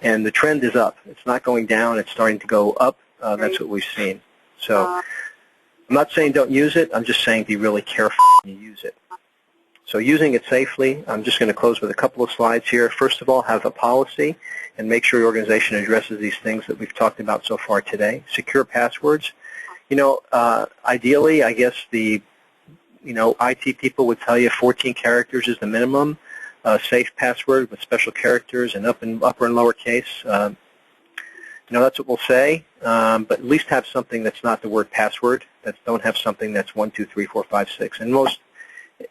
And the trend is up. It's not going down. It's starting to go up. That's what we've seen. So I'm not saying don't use it. I'm just saying be really careful when you use it. So using it safely, I'm just going to close with a couple of slides here. First of all, have a policy and make sure your organization addresses these things that we've talked about so far today. Secure passwords. You know, ideally, I guess the IT people would tell you 14 characters is the minimum. Safe password with special characters and upper and lower case. That's what we'll say. But at least have something that's not the word password. Don't have something that's 1, 2, 3, 4, 5, 6. And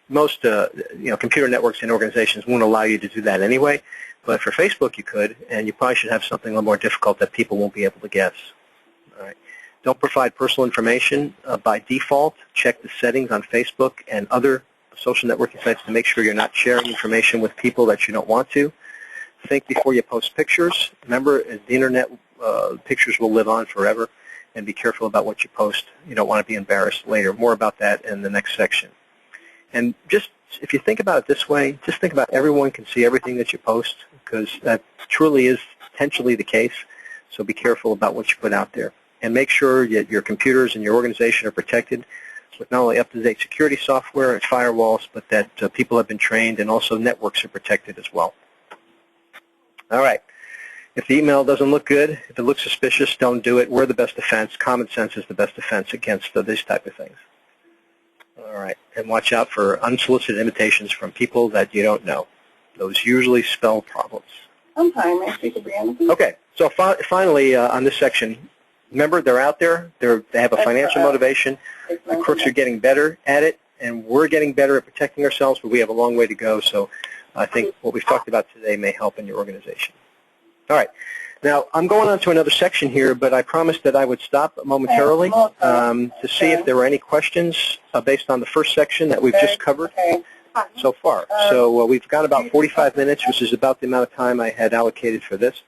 most computer networks and organizations won't allow you to do that anyway. But for Facebook, you could, and you probably should have something a little more difficult that people won't be able to guess. All right. Don't provide personal information by default. Check the settings on Facebook and other social networking sites to make sure you're not sharing information with people that you don't want to. Think before you post pictures. Remember, the internet, pictures will live on forever, and be careful about what you post. You don't want to be embarrassed later. More about that in the next section. And just, if you think about it this way, just think about everyone can see everything that you post, because that truly is potentially the case. So be careful about what you put out there. And make sure that your computers and your organization are protected with not only up-to-date security software and firewalls, but that people have been trained, and also networks are protected as well. All right. If the email doesn't look good, if it looks suspicious, don't do it. We're the best defense. Common sense is the best defense against these type of things. All right. And watch out for unsolicited invitations from people that you don't know. Those usually spell problems. Sometime I speak to Brianna. Okay. So finally, on this section, remember, they're out there. They have a financial motivation. The crooks are getting better at it, and we're getting better at protecting ourselves, but we have a long way to go. So I think what we've talked about today may help in your organization. All right. Now, I'm going on to another section here, but I promised that I would stop momentarily to see if there were any questions based on the first section that we've just covered so far. So we've got about 45 minutes, which is about the amount of time I had allocated for this.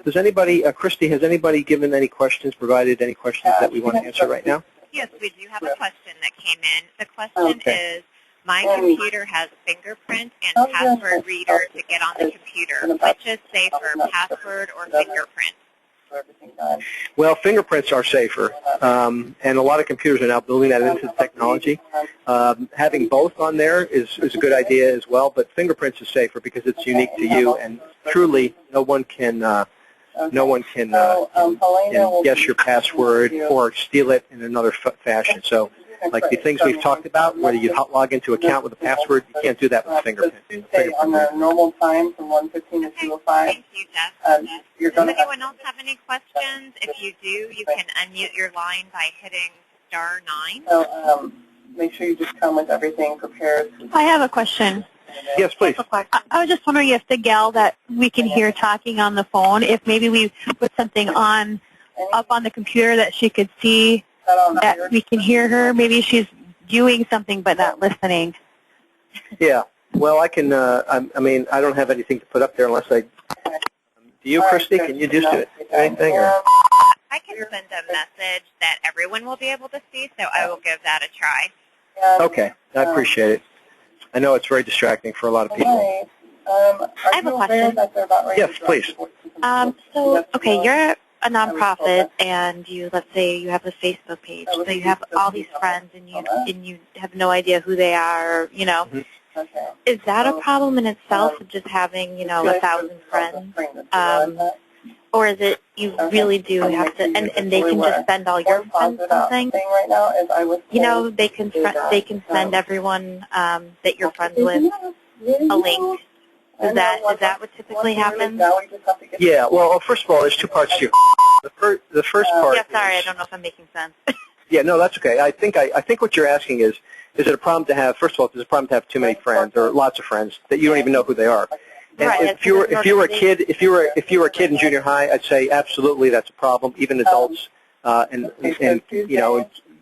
Does anybody, Christy, has anybody given any questions, provided any questions that we want to answer right now? Yes, we do have a question that came in. The question is, my computer has fingerprint and password reader to get on the computer. Which is safer, password or fingerprint? Well, fingerprints are safer, and a lot of computers are now building that into the technology. Having both on there is a good idea as well, but fingerprints is safer because it's unique to you, and truly no one can guess your password or steal it in another fashion. So Like the things we've talked about, where you log into an account with a password, you can't do that with fingerprint. Tuesday on their normal time from 1:15 to 2:05. Thank you, Jeff. You're Does going to anyone else have any questions? If you do, you can unmute your line by hitting *9. So make sure you just come with everything prepared. I have a question. Yes, please. I was just wondering if the gal that we can hear talking on the phone, if maybe we put something up on the computer that she could see, that we can hear her. Maybe she's doing something but not listening. Yeah. Well, I can. I mean, I don't have anything to put up there unless I. Do you, Christy? Can you just do anything? Or? I can send a message that everyone will be able to see, so I will give that a try. Okay. I appreciate it. I know it's very distracting for a lot of people. I have a question. Yes, please. So, okay, you're a nonprofit, and let's say you have a Facebook page, so you have all these friends, and you have no idea who they are, Mm-hmm. Is that a problem in itself of just having, 1,000 friends? Or is it you really do have to, and they can just send all your friends something? They can send everyone that you're friends with a link. Is that what typically happens? Yeah. Well, first of all, there's two parts to your. The first part. Yeah. Sorry, I don't know if I'm making sense. Yeah. No, that's okay. I think what you're asking is it a problem to have? First of all, is it a problem to have too many friends or lots of friends that you don't even know who they are? And Right. if you were a kid in junior high, I'd say absolutely that's a problem. Even adults and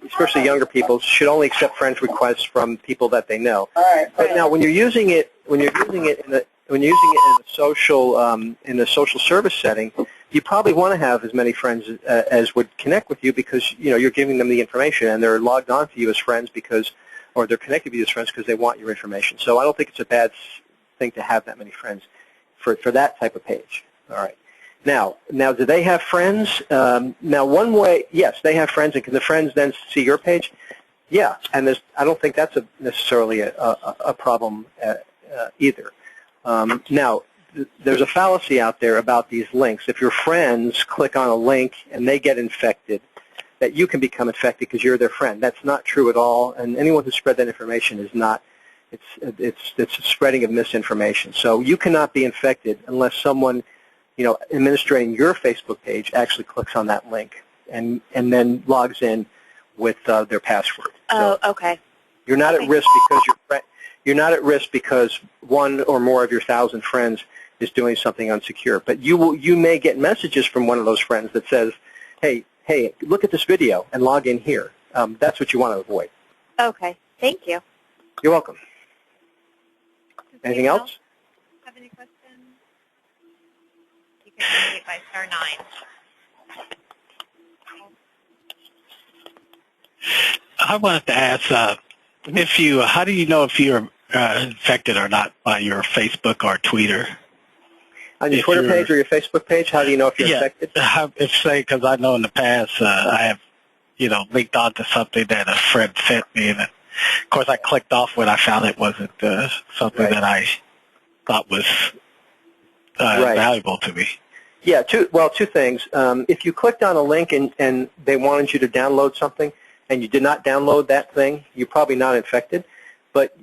especially younger people should only accept friend requests from people that they know. But now when you're using it in the social service setting, you probably want to have as many friends as would connect with you because you're giving them the information and they're logged on to you as friends or they're connected with you as friends because they want your information. So I don't think it's a bad thing to have that many friends for that type of page. All right. Now, do they have friends? Now, one way, yes, they have friends, and can the friends then see your page? Yeah, and I don't think that's necessarily a problem either. Now, there's a fallacy out there about these links. If your friends click on a link and they get infected, that you can become infected because you're their friend. That's not true at all, and anyone who spread that information is not. It's a spreading of misinformation. So you cannot be infected unless someone, administrating your Facebook page actually clicks on that link and then logs in with their password. Oh, okay. You're not at risk because you're not at risk because one or more of your 1,000 friends is doing something unsecure. But you may get messages from one of those friends that says, hey, look at this video and log in here. That's what you want to avoid. Okay. Thank you. You're welcome. Anything else? Have any questions? You can unmute by *9. I wanted to ask, how do you know if you're infected or not by your Facebook or Twitter? On your Twitter page or your Facebook page, how do you know if you're infected? Because I know in the past I have, linked onto something that a friend sent me, and of course I clicked off when I found it wasn't something that I thought was valuable to me. Yeah, two things. If you clicked on a link and they wanted you to download something and you did not download that thing, you're probably not infected. But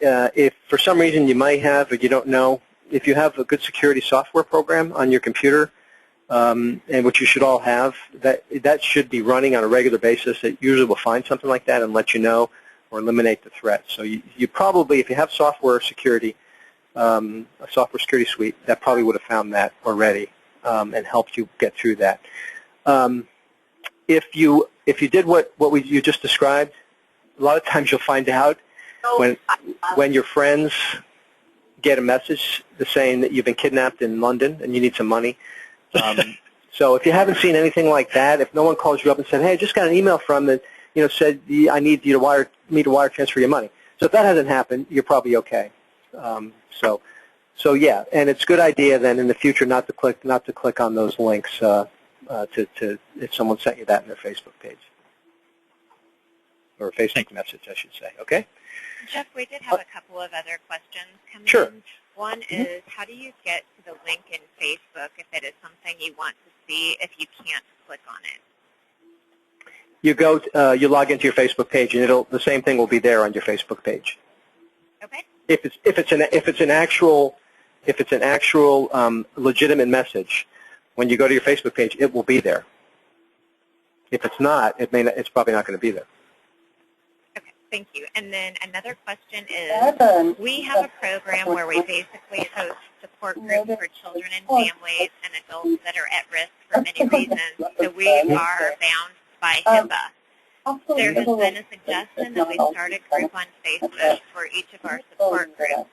if for some reason you might have or you don't know, if you have a good security software program on your computer, and which you should all have, that should be running on a regular basis. It usually will find something like that and let you know or eliminate the threat. So you probably, if you have software security, a software security suite, that probably would have found that already and helped you get through that. If you did what you just described, a lot of times you'll find out when your friends get a message saying that you've been kidnapped in London and you need some money. So if you haven't seen anything like that, if no one calls you up and said, hey, I just got an email from that, said I need you to wire transfer your money. So if that hasn't happened, you're probably okay. So yeah, and it's a good idea then in the future not to click on those links if someone sent you that in their Facebook page or a Facebook message, I should say. Okay. Jeff, we did have a couple of other questions come in. One is, how do you get to the link in Facebook if it is something you want to see if you can't click on You go, you log into your Facebook page, and the same thing will be there on your Facebook page. Okay. If it's an actual legitimate message, when you go to your Facebook page, it will be there. If it's not, it's probably not going to be there. Okay, thank you. And then another question is, we have a program where we basically host support groups for children and families and adults that are at risk for many reasons. So we are bound by HIPAA. There has been a suggestion that we start a group on Facebook for each of our support groups.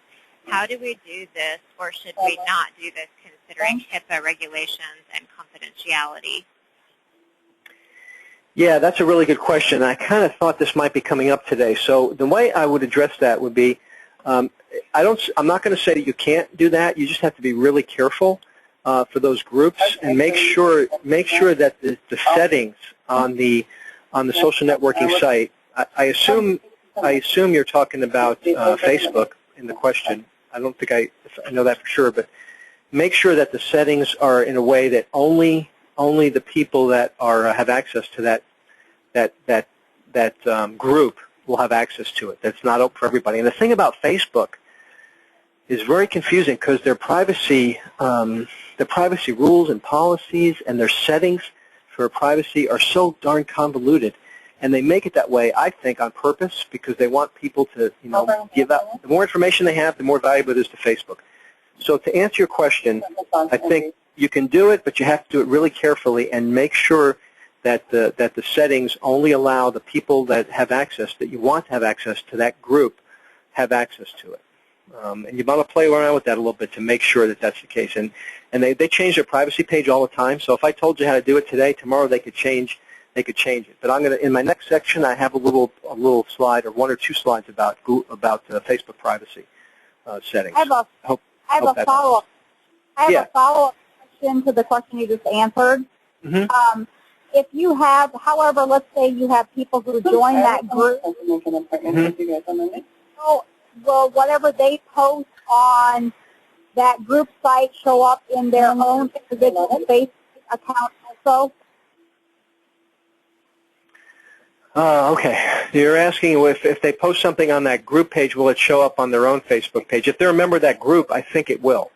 How do we do this, or should we not do this considering HIPAA regulations and confidentiality? Yeah, that's a really good question. I kind of thought this might be coming up today. So the way I would address that would be, I'm not going to say that you can't do that. You just have to be really careful for those groups and make sure that the settings on the social networking site. I assume you're talking about Facebook in the question. I don't think I know that for sure, but make sure that the settings are in a way that only the people that have access to that group will have access to it. That's not open for everybody. And the thing about Facebook is very confusing because their privacy rules and policies and their settings for privacy are so darn convoluted, and they make it that way, I think, on purpose because they want people to, give out. The more information they have, the more valuable it is to Facebook. So to answer your question, I think you can do it, but you have to do it really carefully and make sure that the settings only allow the people that have access, that you want to have access to that group, have access to it. And you want to play around with that a little bit to make sure that that's the case. And they change their privacy page all the time. So if I told you how to do it today, tomorrow they could change it. But I'm going to, in my next section, I have a little slide or one or two slides about Facebook privacy settings. I have a follow-up. A follow-up question to the question you just answered. Mm-hmm. If you have, however, let's say you have people who join that group, Mm-hmm. so will whatever they post on that group site show up in their own individual Facebook account also? Okay. You're asking if they post something on that group page, will it show up on their own Facebook page? If they're a member of that group, I think it will.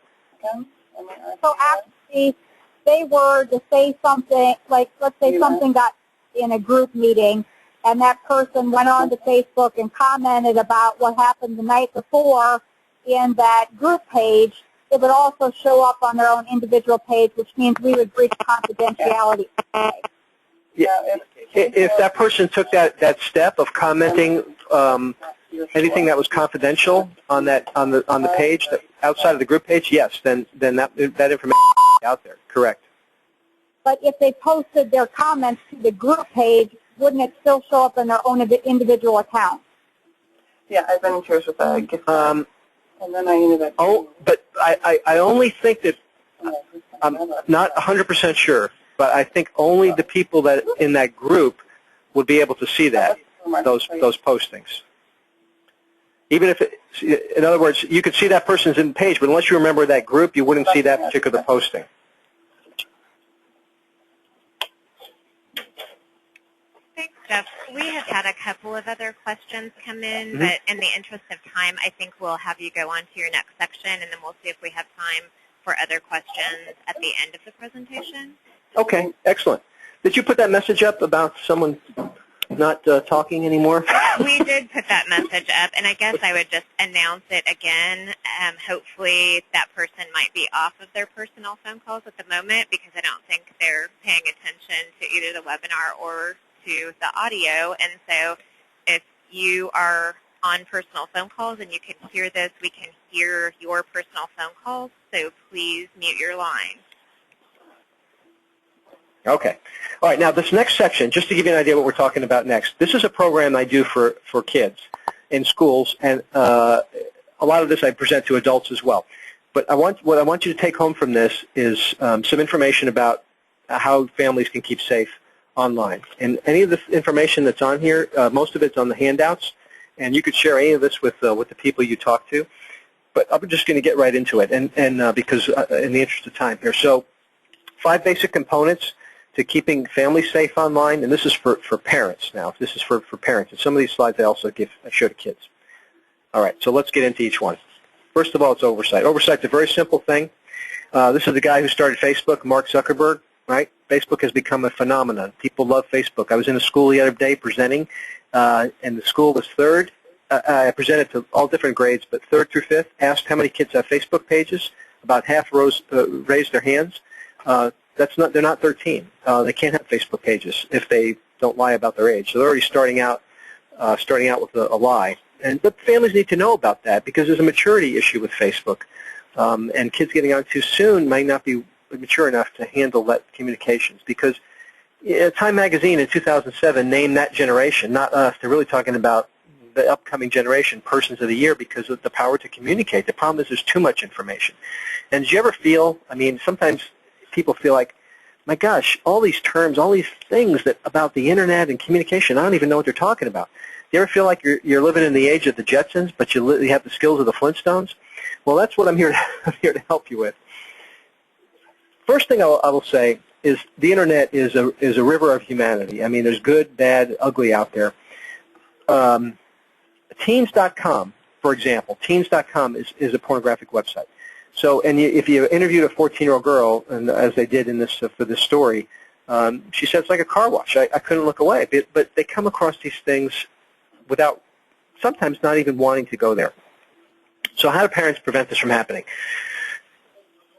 So actually, they were to say something, like let's say something got in a group meeting, and that person went on to Facebook and commented about what happened the night before in that group page, it would also show up on their own individual page, which means we would breach confidentiality. Yeah. If that person took that step of commenting anything that was confidential on the page outside of the group page, yes, then that information is out there. Correct. But if they posted their comments to the group page, wouldn't it still show up in their own individual account? Yeah, I've been in chairs with that. And then I ended up. Oh, but I only think that I'm not 100% sure, but I think only the people that in that group would be able to see those postings. Even if in other words, you could see that person's in the page, but unless you remember that group, you wouldn't see that particular posting. Thanks, Jeff. We have had a couple of other questions come in, but in the interest of time, I think we'll have you go on to your next section, and then we'll see if we have time for other questions at the end of the presentation. Okay, excellent. Did you put that message up about someone not talking anymore? We did put that message up, and I guess I would just announce it again. Hopefully that person might be off of their personal phone calls at the moment because I don't think they're paying attention to either the webinar or to the audio. And so if you are on personal phone calls and you can hear this, we can hear your personal phone calls, so please mute your line. Okay. All right. Now, this next section, just to give you an idea what we're talking about next, this is a program I do for kids in schools, and a lot of this I present to adults as well. But what I want you to take home from this is some information about how families can keep safe online. And any of the information that's on here, most of it's on the handouts, and you could share any of this with the people you talk to. But I'm just going to get right into it, and because in the interest of time here. So 5 basic components to keeping families safe online, and this is for parents now. This is for parents. And some of these slides I show to kids. All right, so let's get into each one. First of all, it's oversight. Oversight's a very simple thing. This is the guy who started Facebook, Mark Zuckerberg, right? Facebook has become a phenomenon. People love Facebook. I was in a school the other day presenting, and the school was third. I presented to all different grades, but 3rd through 5th, asked how many kids have Facebook pages. About half raised their hands. They're not 13. They can't have Facebook pages if they don't lie about their age. So they're already starting out with a lie. But families need to know about that because there's a maturity issue with Facebook. And kids getting on too soon might not be mature enough to handle that communications. Because Time Magazine in 2007 named that generation, not us. They're really talking about the upcoming generation, Persons of the Year, because of the power to communicate. The problem is there's too much information. And did you ever feel, I mean, sometimes people feel like, my gosh, all these terms, all these things about the Internet and communication, I don't even know what they're talking about. Do you ever feel like you're living in the age of the Jetsons, but you have the skills of the Flintstones? Well, that's what I'm here to help you with. First thing I will say is the Internet is a river of humanity. I mean, there's good, bad, ugly out there. Teens.com, for example, Teens.com is a pornographic website. So, and if you interviewed a 14-year-old girl, and as they did in this for this story, she said it's like a car wash. I couldn't look away. But they come across these things without sometimes not even wanting to go there. So how do parents prevent this from happening?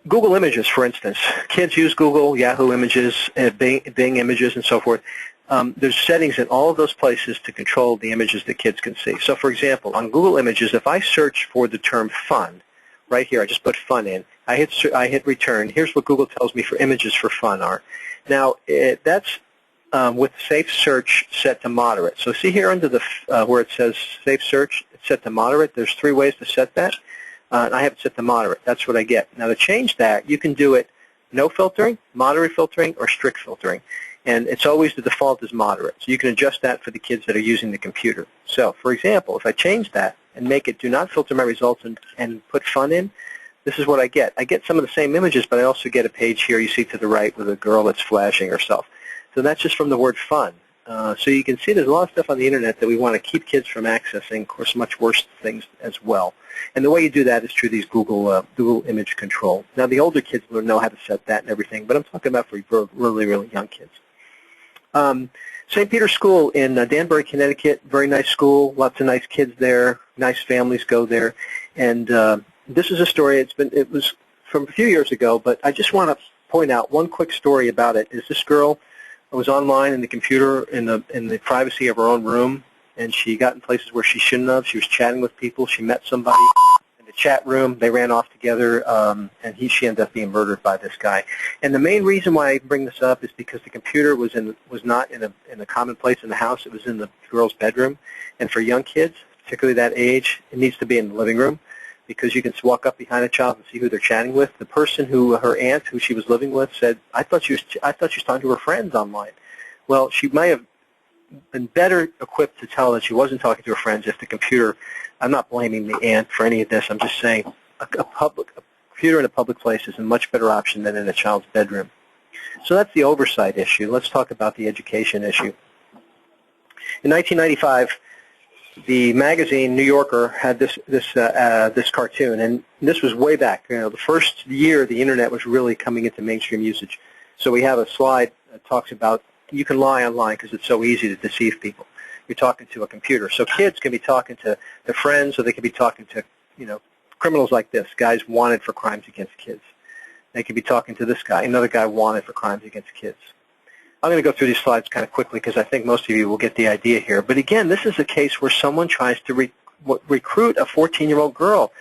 Google Images, for instance. Kids use Google, Yahoo Images, Bing Images, and so forth. There's settings in all of those places to control the images that kids can see. So, for example, on Google Images, if I search for the term fun, right here, I just put fun in. I hit return. Here's what Google tells me for images for fun are. Now, that's with safe search set to moderate. So see here under the where it says safe search, it's set to moderate. There's 3 ways to set that. And I have it set to moderate. That's what I get. Now, to change that, you can do it no filtering, moderate filtering, or strict filtering. And it's always the default is moderate. So you can adjust that for the kids that are using the computer. So, for example, if I change that and make it do not filter my results and put fun in, this is what I get. I get some of the same images, but I also get a page here you see to the right with a girl that's flashing herself. So that's just from the word fun. So you can see there's a lot of stuff on the Internet that we want to keep kids from accessing, of course, much worse things as well. And the way you do that is through these Google Image Control. Now, the older kids will know how to set that and everything, but I'm talking about for really, really young kids. St. Peter's School in Danbury, Connecticut, very nice school, lots of nice kids there, nice families go there. And this is a story, it was from a few years ago, but I just want to point out one quick story about it. Is this girl was online in the computer in the privacy of her own room, and she got in places where she shouldn't have. She was chatting with people. She met somebody in the chat room. They ran off together, and she ended up being murdered by this guy. And the main reason why I bring this up is because the computer was not in a common place in the house. It was in the girl's bedroom. And for young kids, particularly that age, it needs to be in the living room, because you can walk up behind a child and see who they're chatting with. The person her aunt, who she was living with, said, I thought she was talking to her friends online. Well, she might have been better equipped to tell that she wasn't talking to her friends if the computer, I'm not blaming the aunt for any of this, I'm just saying a computer in a public place is a much better option than in a child's bedroom. So that's the oversight issue. Let's talk about the education issue. In 1995, the magazine New Yorker had this cartoon, and this was way back. You know, the first year the Internet was really coming into mainstream usage. So we have a slide that talks about you can lie online because it's so easy to deceive people. You're talking to a computer. So kids can be talking to their friends, or they can be talking to, criminals like this, guys wanted for crimes against kids. They could be talking to this guy, another guy wanted for crimes against kids. I'm going to go through these slides kind of quickly because I think most of you will get the idea here. But again, this is a case where someone tries to recruit a 14-year-old girl.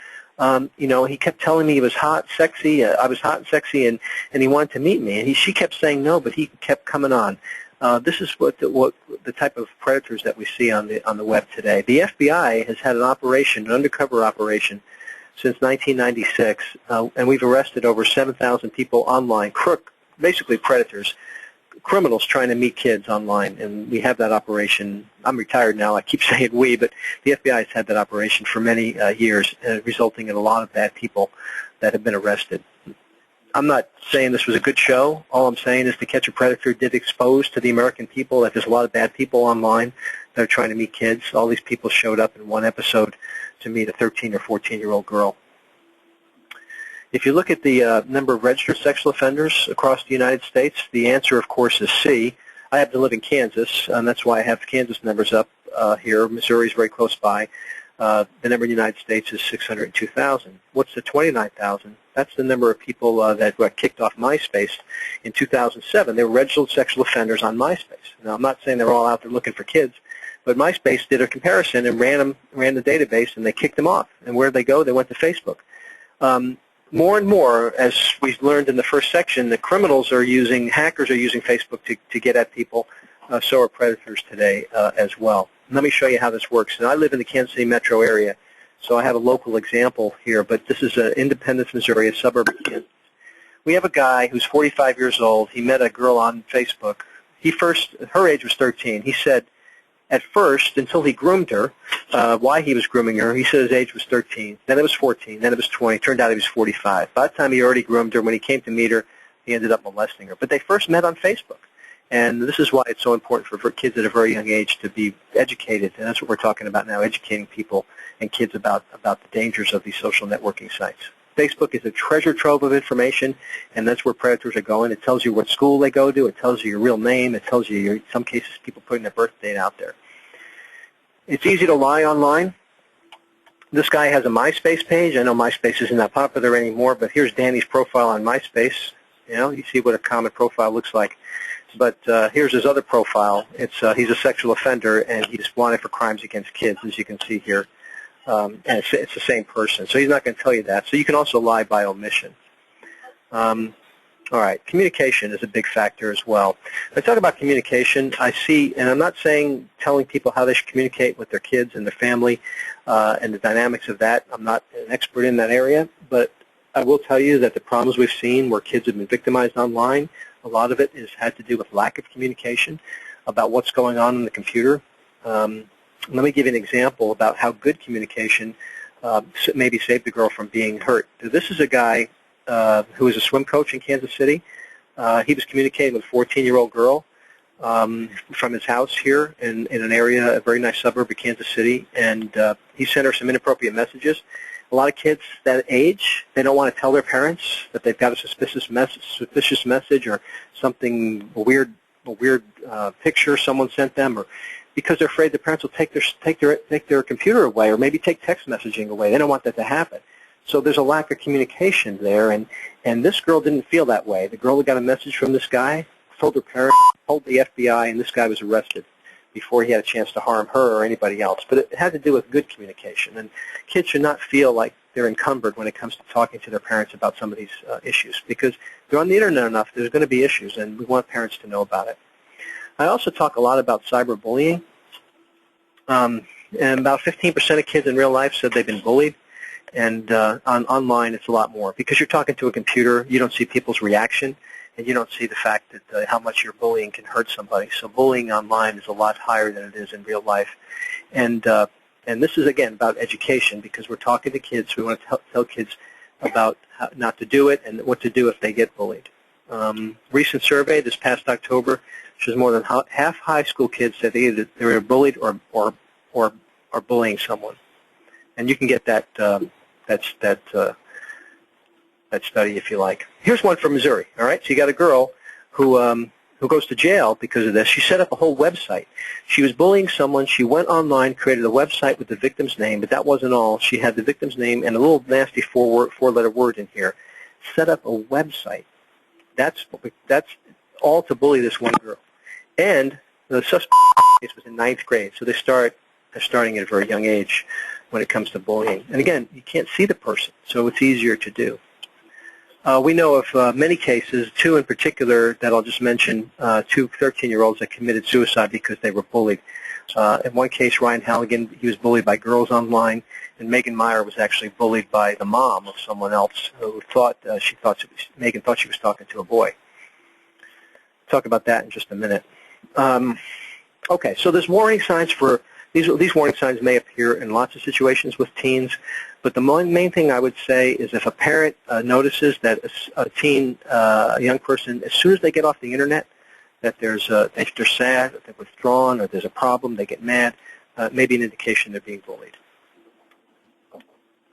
He kept telling me he was hot, sexy. I was hot and sexy, and he wanted to meet me. And she kept saying no, but he kept coming on. This is what the type of predators that we see on the web today. The FBI has had an operation, an undercover operation, since 1996, and we've arrested over 7,000 people online, basically predators, criminals trying to meet kids online, and we have that operation. I'm retired now. I keep saying we, but the FBI has had that operation for many years, resulting in a lot of bad people that have been arrested. I'm not saying this was a good show. All I'm saying is To Catch a Predator did expose to the American people that there's a lot of bad people online that are trying to meet kids. All these people showed up in one episode to meet a 13 or 14-year-old girl. If you look at the number of registered sexual offenders across the United States, the answer, of course, is C. I happen to live in Kansas, and that's why I have Kansas numbers up here. Missouri is very close by. The number in the United States is 602,000. What's the 29,000? That's the number of people that got kicked off MySpace in 2007. They were registered sexual offenders on MySpace. Now, I'm not saying they're all out there looking for kids, but MySpace did a comparison and ran the database, and they kicked them off. And where did they go? They went to Facebook. More and more, as we learned in the first section, the hackers are using Facebook to get at people. So are predators today as well. Let me show you how this works. And I live in the Kansas City metro area, so I have a local example here, but this is Independence, Missouri, a suburb of Kansas. We have a guy who's 45 years old. He met a girl on Facebook. Her age was 13. He said, at first, until he groomed her, why he was grooming her, he said his age was 13. Then it was 14. Then it was 20. Turned out he was 45. By the time he already groomed her, when he came to meet her, he ended up molesting her. But they first met on Facebook. And this is why it's so important for kids at a very young age to be educated. And that's what we're talking about now, educating people and kids about the dangers of these social networking sites. Facebook is a treasure trove of information, and that's where predators are going. It tells you what school they go to. It tells you your real name. It tells you, in some cases, people putting their birth date out there. It's easy to lie online. This guy has a MySpace page. I know MySpace isn't that popular anymore, but here's Danny's profile on MySpace. You see what a common profile looks like. But here's his other profile. He's a sexual offender, and he's wanted for crimes against kids, as you can see here. And it's the same person. So he's not going to tell you that. So you can also lie by omission. All right, communication is a big factor as well. When I talk about communication, I see, and I'm not saying telling people how they should communicate with their kids and their family and the dynamics of that. I'm not an expert in that area, but I will tell you that the problems we've seen where kids have been victimized online, a lot of it has had to do with lack of communication about what's going on in the computer. Let me give you an example about how good communication maybe saved the girl from being hurt. This is a guy who is a swim coach in Kansas City. He was communicating with a 14-year-old girl from his house here in an area, a very nice suburb of Kansas City, and he sent her some inappropriate messages. A lot of kids that age, they don't want to tell their parents that they've got a suspicious message or something, a weird picture someone sent them, or because they're afraid the parents will take their computer away or maybe take text messaging away. They don't want that to happen. So there's a lack of communication there, and this girl didn't feel that way. The girl that got a message from this guy told her parents, told the FBI, and this guy was arrested before he had a chance to harm her or anybody else. But it had to do with good communication, and kids should not feel like they're encumbered when it comes to talking to their parents about some of these issues, because they're on the internet enough, there's going to be issues, and we want parents to know about it. I also talk a lot about cyberbullying, and about 15% of kids in real life said they've been bullied, and online it's a lot more. Because you're talking to a computer, you don't see people's reaction, and you don't see the fact that how much your bullying can hurt somebody. So bullying online is a lot higher than it is in real life. And this is, again, about education, because we're talking to kids. We want to tell kids about how not to do it and what to do if they get bullied. Recent survey this past October shows more than half high school kids said they were bullied or are bullying someone. And you can get that study if you like. Here's one from Missouri. All right, so you got a girl who goes to jail because of this. She set up a whole website. She was bullying someone. She went online, created a website with the victim's name, but that wasn't all. She had the victim's name and a little nasty four-letter word in here. Set up a website. That's all to bully this one girl. And the suspect was in 9th grade, so they're starting at a very young age when it comes to bullying. And again, you can't see the person, so it's easier to do. We know of many cases, 2 in particular that I'll just mention, 2 13-year-olds that committed suicide because they were bullied. In one case, Ryan Halligan, he was bullied by girls online, and Megan Meyer was actually bullied by the mom of someone else who Megan thought she was talking to a boy. Talk about that in just a minute. Okay, so there's warning signs for these warning signs may appear in lots of situations with teens. But the main thing I would say is if a parent notices that a teen, a young person, as soon as they get off the internet, that if they're sad, if they're withdrawn, or there's a problem, they get mad, maybe an indication they're being bullied.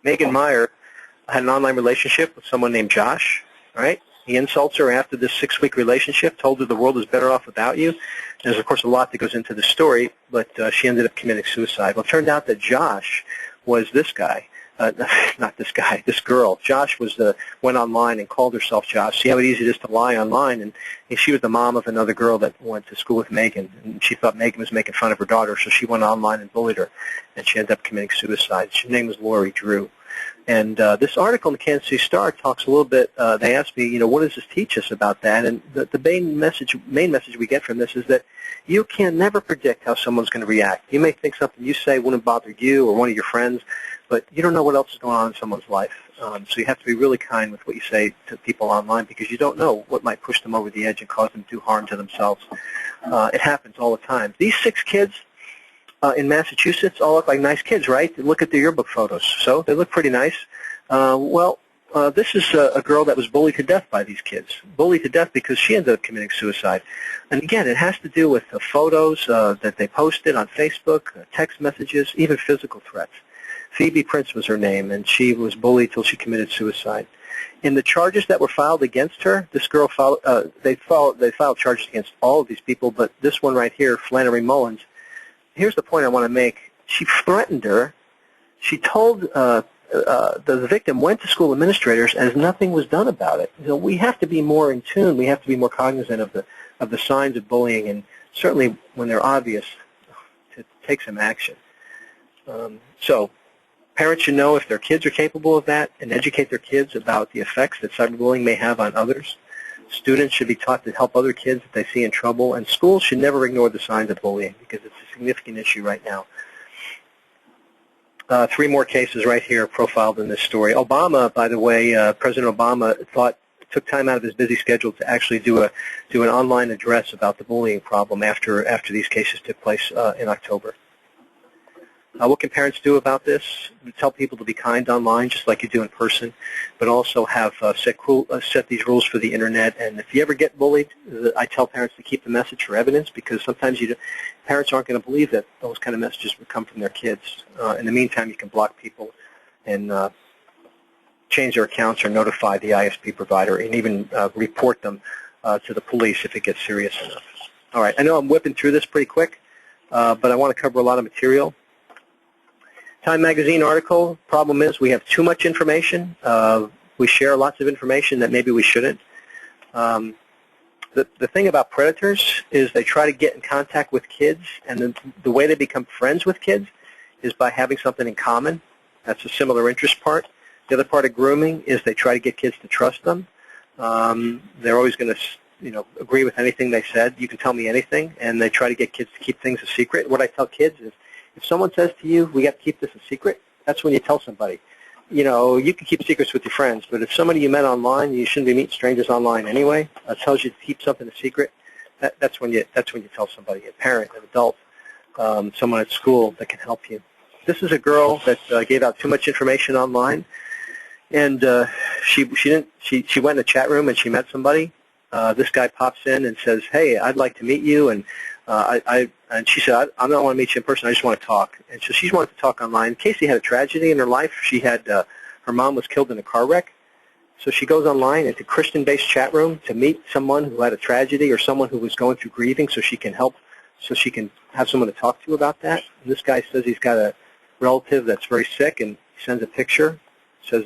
Megan Meyer had an online relationship with someone named Josh, right? He insults her after this 6-week relationship, told her the world is better off without you. There's, of course, a lot that goes into the story, but she ended up committing suicide. Well, it turned out that Josh was this guy. Not this guy, this girl. Josh went online and called herself Josh. See how easy it is to lie online? And she was the mom of another girl that went to school with Megan, and she thought Megan was making fun of her daughter, so she went online and bullied her, and she ended up committing suicide. Her name was Lori Drew. And this article in the Kansas City Star talks a little bit, they asked me, what does this teach us about that? And the main message we get from this is that you can never predict how someone's going to react. You may think something you say wouldn't bother you or one of your friends, but you don't know what else is going on in someone's life. So you have to be really kind with what you say to people online because you don't know what might push them over the edge and cause them to do harm to themselves. It happens all the time. These 6 kids in Massachusetts all look like nice kids, right? Look at their yearbook photos. So they look pretty nice. This is a girl that was bullied to death by these kids. Bullied to death because she ended up committing suicide. And again, it has to do with the photos that they posted on Facebook, text messages, even physical threats. Phoebe Prince was her name, and she was bullied till she committed suicide. In the charges that were filed against her, this girl they filed charges against all of these people, but this one right here, Flannery Mullins, here's the point I want to make. She threatened her. She told the victim went to school administrators as nothing was done about it. We have to be more in tune. We have to be more cognizant of the signs of bullying, and certainly when they're obvious, to take some action. So parents should know if their kids are capable of that and educate their kids about the effects that cyberbullying may have on others. Students should be taught to help other kids if they see in trouble, and schools should never ignore the signs of bullying because it's a significant issue right now. 3 more cases right here profiled in this story. Obama, by the way, President Obama took time out of his busy schedule to actually do an online address about the bullying problem after these cases took place in October. What can parents do about this? Tell people to be kind online, just like you do in person, but also have set these rules for the internet. And if you ever get bullied, I tell parents to keep the message for evidence because sometimes parents aren't going to believe that those kind of messages would come from their kids. In the meantime, you can block people and change their accounts or notify the ISP provider and even report them to the police if it gets serious enough. All right, I know I'm whipping through this pretty quick, but I want to cover a lot of material. Time Magazine article, problem is we have too much information. We share lots of information that maybe we shouldn't. The thing about predators is they try to get in contact with kids, and the way they become friends with kids is by having something in common. That's a similar interest part. The other part of grooming is they try to get kids to trust them. They're always going to agree with anything they said. You can tell me anything, and they try to get kids to keep things a secret. What I tell kids is, if someone says to you, we got to keep this a secret, that's when you tell somebody. You can keep secrets with your friends, but if somebody you met online, you shouldn't be meeting strangers online anyway, tells you to keep something a secret, that's when you tell somebody, a parent, an adult, someone at school that can help you. This is a girl that gave out too much information online, and she went in a chat room and she met somebody. This guy pops in and says, hey, I'd like to meet you, and she said, I don't want to meet you in person, I just want to talk. And so she wanted to talk online. Casey had a tragedy in her life. She had, her mom was killed in a car wreck. So she goes online into a Christian-based chat room to meet someone who had a tragedy or someone who was going through grieving so she can help, so she can have someone to talk to about that. And this guy says he's got a relative that's very sick, and he sends a picture, says,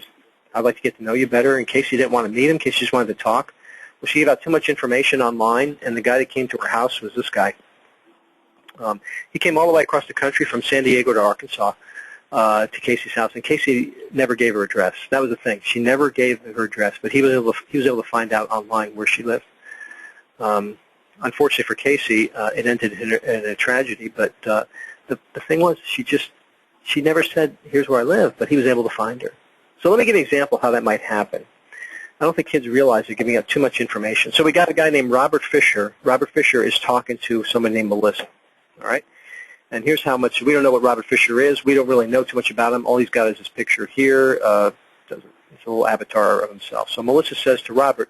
I'd like to get to know you better, in case you didn't want to meet him, in case you just wanted to talk. Well, she gave out too much information online, and the guy that came to her house was this guy. He came all the way across the country from San Diego to Arkansas to Casey's house, and Casey never gave her address. That was the thing. She never gave her address, but he was able to find out online where she lived. Unfortunately for Casey, it ended in a tragedy, but the thing was she never said, here's where I live, but he was able to find her. So let me give you an example of how that might happen. I don't think kids realize they're giving out too much information. So we got a guy named Robert Fisher. Robert Fisher is talking to someone named Melissa. All right? And here's how much, we don't know what Robert Fisher is. We don't really know too much about him. All he's got is this picture here. It's a little avatar of himself. So Melissa says to Robert,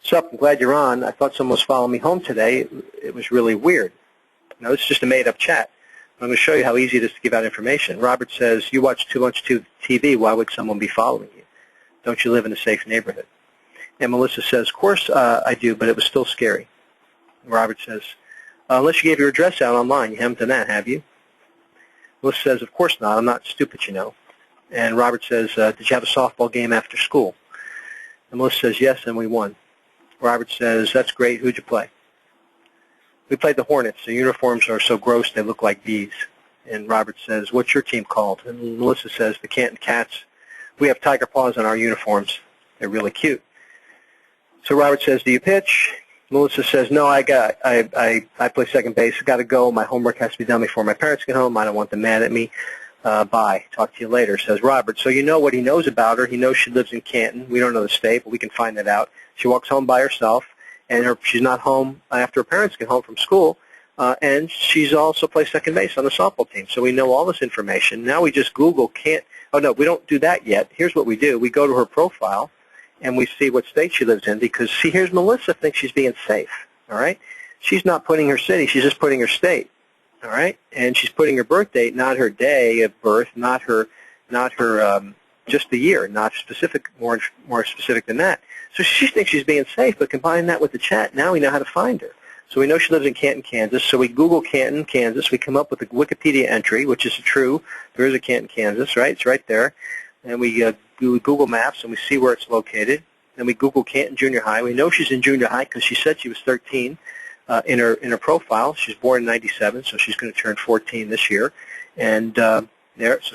"Sup, I'm glad you're on. I thought someone was following me home today. It was really weird." Now, this is just a made-up chat. I'm going to show you how easy it is to give out information. Robert says, "You watch too much TV. Why would someone be following you? Don't you live in a safe neighborhood?" And Melissa says, "Of course I do, but it was still scary." Robert says, "Unless you gave your address out online, you haven't done that, have you?" Melissa says, "Of course not. I'm not stupid, you know." And Robert says, "Did you have a softball game after school?" And Melissa says, "Yes, and we won." Robert says, "That's great. Who'd you play?" "We played the Hornets. The uniforms are so gross they look like bees." And Robert says, "What's your team called?" And Melissa says, "The Canton Cats. We have tiger paws on our uniforms. They're really cute." So Robert says, "Do you pitch?" Melissa says, "No, I play second base. I got to go. My homework has to be done before my parents get home. I don't want them mad at me. Bye. Talk to you later," says Robert. So you know what he knows about her. He knows she lives in Canton. We don't know the state, but we can find that out. She walks home by herself, and she's not home after her parents get home from school, and she's also plays second base on the softball team. So we know all this information. Now we just Google oh, no, we don't do that yet. Here's what we do. We go to her profile, and we see what state she lives in, because, see, here's Melissa thinks she's being safe, all right? She's not putting her city. She's just putting her state, all right? And she's putting her birth date, not her day of birth, not her just the year, not specific, more specific than that. So she thinks she's being safe, but combine that with the chat, now we know how to find her. So we know she lives in Canton, Kansas. So we Google Canton, Kansas. We come up with a Wikipedia entry, which is true. There is a Canton, Kansas, right? It's right there. And we do Google Maps, and we see where it's located. Then we Google Canton Junior High. We know she's in junior high because she said she was 13 in her profile. She's born in '97, so she's going to turn 14 this year. And so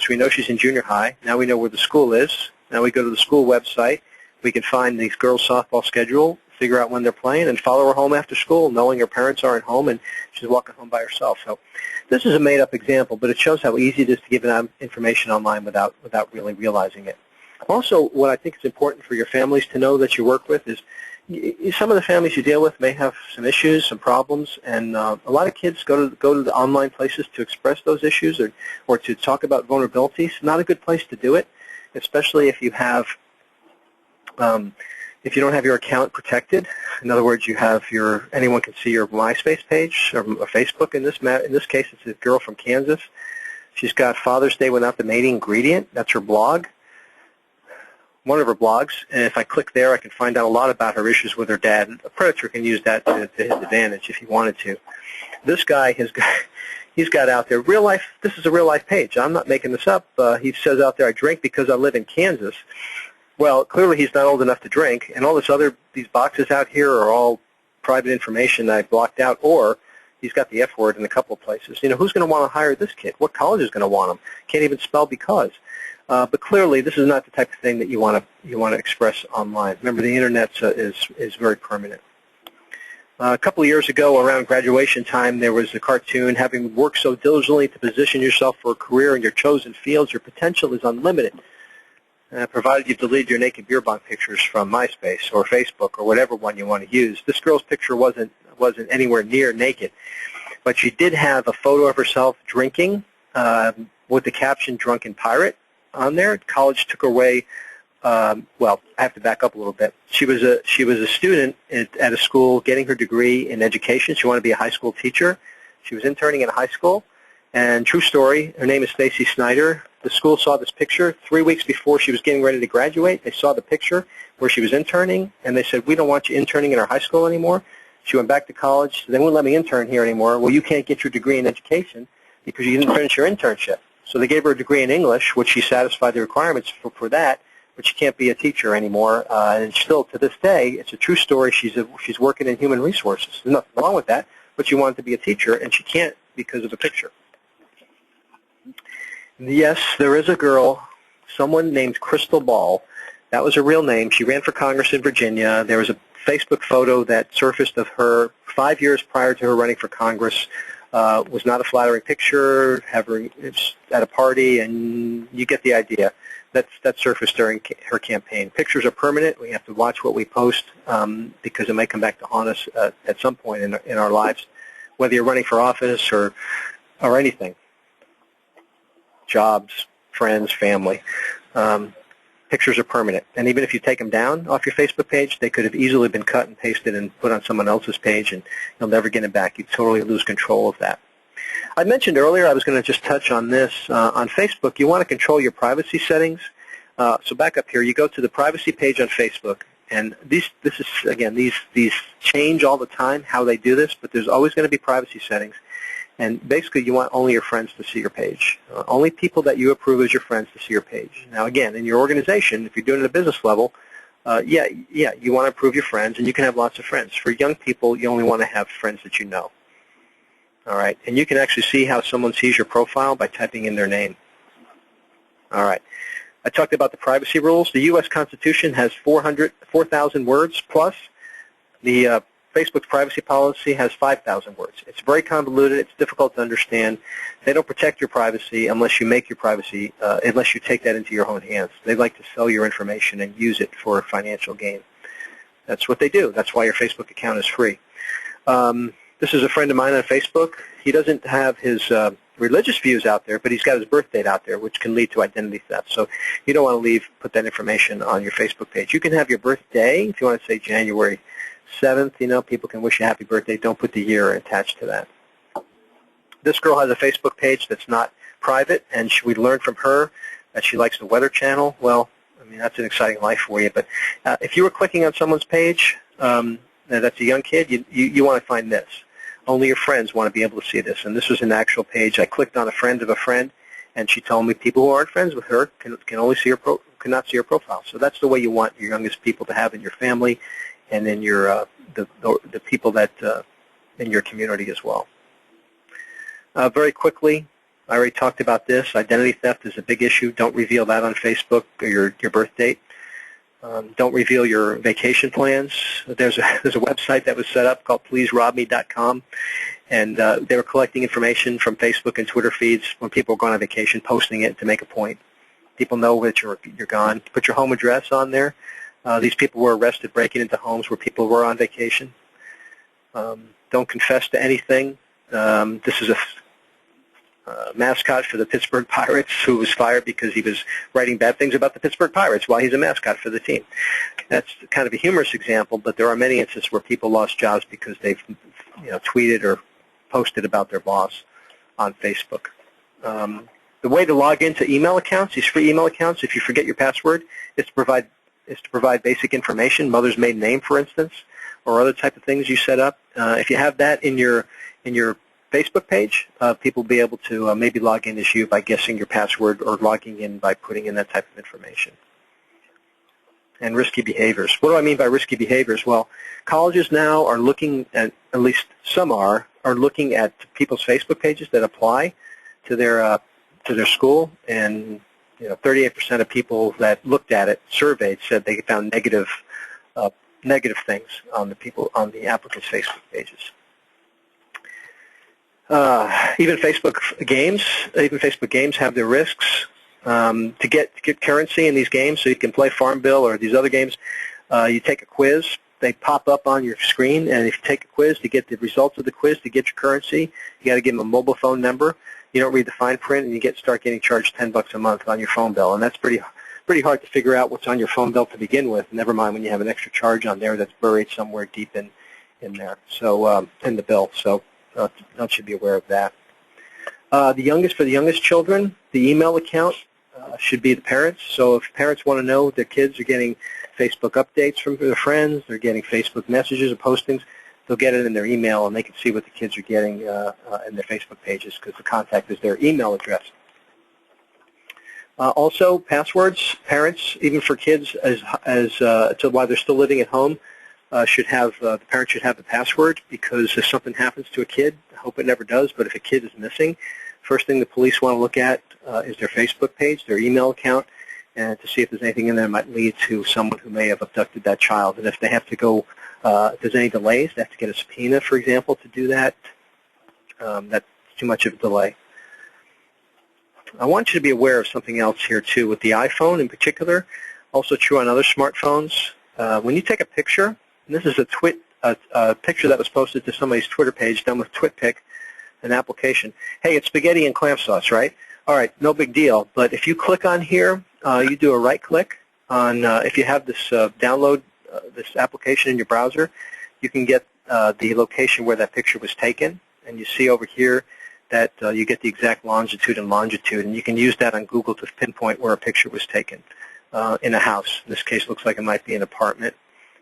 we know she's in junior high. Now we know where the school is. Now we go to the school website. We can find the girls' softball schedule, figure out when they're playing, and follow her home after school, knowing her parents aren't home and she's walking home by herself. So this is a made-up example, but it shows how easy it is to give out information online without really realizing it. Also, what I think is important for your families to know that you work with is some of the families you deal with may have some issues, some problems, and a lot of kids go to the online places to express those issues or to talk about vulnerabilities. Not a good place to do it, especially if you have if you don't have your account protected. In other words, anyone can see your MySpace page or Facebook. In this case, it's a girl from Kansas. She's got Father's Day Without the Main Ingredient. That's her blog, one of her blogs. And if I click there, I can find out a lot about her issues with her dad. A predator can use that to his advantage if he wanted to. This guy he's got out there real life. This is a real life page. I'm not making this up. He says out there, "I drink because I live in Kansas." Well, clearly he's not old enough to drink, and all these boxes out here are all private information that I blocked out, or he's got the F word in a couple of places. You know, who's going to want to hire this kid? What college is going to want him? Can't even spell because. But clearly, this is not the type of thing that you want to express online. Remember, the internet is very permanent. A couple of years ago, around graduation time, there was a cartoon: "Having worked so diligently to position yourself for a career in your chosen fields, your potential is unlimited. Provided you've deleted your naked beer bong pictures from MySpace or Facebook or whatever one you want to use." This girl's picture wasn't anywhere near naked, but she did have a photo of herself drinking with the caption "Drunken Pirate" on there. College took her away. Well, I have to back up a little bit. She was a student at a school getting her degree in education. She wanted to be a high school teacher. She was interning in a high school. And true story, her name is Stacy Snyder. The school saw this picture 3 weeks before she was getting ready to graduate. They saw the picture where she was interning, and they said, "We don't want you interning in our high school anymore." She went back to college. They wouldn't let me intern here anymore. "Well, you can't get your degree in education because you didn't finish your internship." So they gave her a degree in English, which she satisfied the requirements for that, but she can't be a teacher anymore. And still, to this day, it's a true story. She's working in human resources. There's nothing wrong with that, but she wanted to be a teacher, and she can't because of the picture. Yes, there is a girl, someone named Crystal Ball. That was her real name. She ran for Congress in Virginia. There was a Facebook photo that surfaced of her 5 years prior to her running for Congress. Was not a flattering picture, it's at a party, and you get the idea. That surfaced during her campaign. Pictures are permanent. We have to watch what we post because it may come back to haunt us at some point in our lives. Whether you're running for office or or anything, jobs, friends, family. Pictures are permanent, and even if you take them down off your Facebook page, they could have easily been cut and pasted and put on someone else's page, and you'll never get them back. You totally lose control of that. I mentioned earlier, I was going to just touch on this. On Facebook, you want to control your privacy settings. So back up here, you go to the privacy page on Facebook, and these change all the time how they do this, but there's always going to be privacy settings. And basically, you want only your friends to see your page. Only people that you approve as your friends to see your page. Now, again, in your organization, if you're doing it at a business level, you want to approve your friends, and you can have lots of friends. For young people, you only want to have friends that you know. All right, and you can actually see how someone sees your profile by typing in their name. All right, I talked about the privacy rules. The U.S. Constitution has 4,000 words plus. The Facebook's privacy policy has 5,000 words. It's very convoluted. It's difficult to understand. They don't protect your privacy unless you make your privacy, unless you take that into your own hands. They like to sell your information and use it for financial gain. That's what they do. That's why your Facebook account is free. This is a friend of mine on Facebook. He doesn't have his religious views out there, but he's got his birth date out there, which can lead to identity theft. So you don't want to put that information on your Facebook page. You can have your birthday, if you want to say January 7th, people can wish you a happy birthday. Don't put the year attached to that. This girl has a Facebook page that's not private, and we learned from her that she likes the Weather Channel. Well, I mean, that's an exciting life for you. But if you were clicking on someone's page, that's a young kid, you want to find this. Only your friends want to be able to see this. And this was an actual page. I clicked on a friend of a friend, and she told me people who aren't friends with her can only see cannot see her profile. So that's the way you want your youngest people to have in your family, and in your the people that in your community as well. Very quickly, I already talked about this. Identity theft is a big issue. Don't reveal that on Facebook or your birth date. Don't reveal your vacation plans. There's a website that was set up called PleaseRobMe.com, and they were collecting information from Facebook and Twitter feeds when people were going on vacation, posting it to make a point. People know that you're gone. Put your home address on there. These people were arrested breaking into homes where people were on vacation. Don't confess to anything. This is a mascot for the Pittsburgh Pirates who was fired because he was writing bad things about the Pittsburgh Pirates while he's a mascot for the team. That's kind of a humorous example, but there are many instances where people lost jobs because they've tweeted or posted about their boss on Facebook. The way to log into email accounts, these free email accounts, if you forget your password, is to provide basic information, mother's maiden name, for instance, or other type of things you set up. If you have that in your Facebook page, people will be able to maybe log in as you by guessing your password or logging in by putting in that type of information. And risky behaviors. What do I mean by risky behaviors? Well, colleges now are looking at least some are looking at people's Facebook pages that apply to their school, and 38% of people that looked at it, surveyed, said they found negative things on the applicants' Facebook pages. Even Facebook games have their risks. To get currency in these games, so you can play Farmville or these other games, you take a quiz. They pop up on your screen, and if you take a quiz to get the results of the quiz to get your currency, you got to give them a mobile phone number. You don't read the fine print, and you start getting charged $10 a month on your phone bill, and that's pretty hard to figure out what's on your phone bill to begin with. Never mind when you have an extra charge on there that's buried somewhere deep in there. So in the bill. So don't you be aware of that. For the youngest children, the email account should be the parents. So if parents want to know their kids are getting Facebook updates from their friends, they're getting Facebook messages or postings, they'll get it in their email, and they can see what the kids are getting in their Facebook pages because the contact is their email address. Also, passwords. Parents, even for kids while they're still living at home, the parents should have the password, because if something happens to a kid, I hope it never does, but if a kid is missing, first thing the police want to look at is their Facebook page, their email account, and to see if there's anything in there that might lead to someone who may have abducted that child. And if they have to go, if there's any delays, they have to get a subpoena, for example, to do that. That's too much of a delay. I want you to be aware of something else here, too, with the iPhone in particular, also true on other smartphones. When you take a picture, and this is a picture that was posted to somebody's Twitter page done with TwitPic, an application. Hey, it's spaghetti and clam sauce, right? All right, no big deal. But if you click on here, you do a right click on, if you have this download this application in your browser, you can get the location where that picture was taken. And you see over here that you get the exact longitude and longitude. And you can use that on Google to pinpoint where a picture was taken in a house. In this case, it looks like it might be an apartment.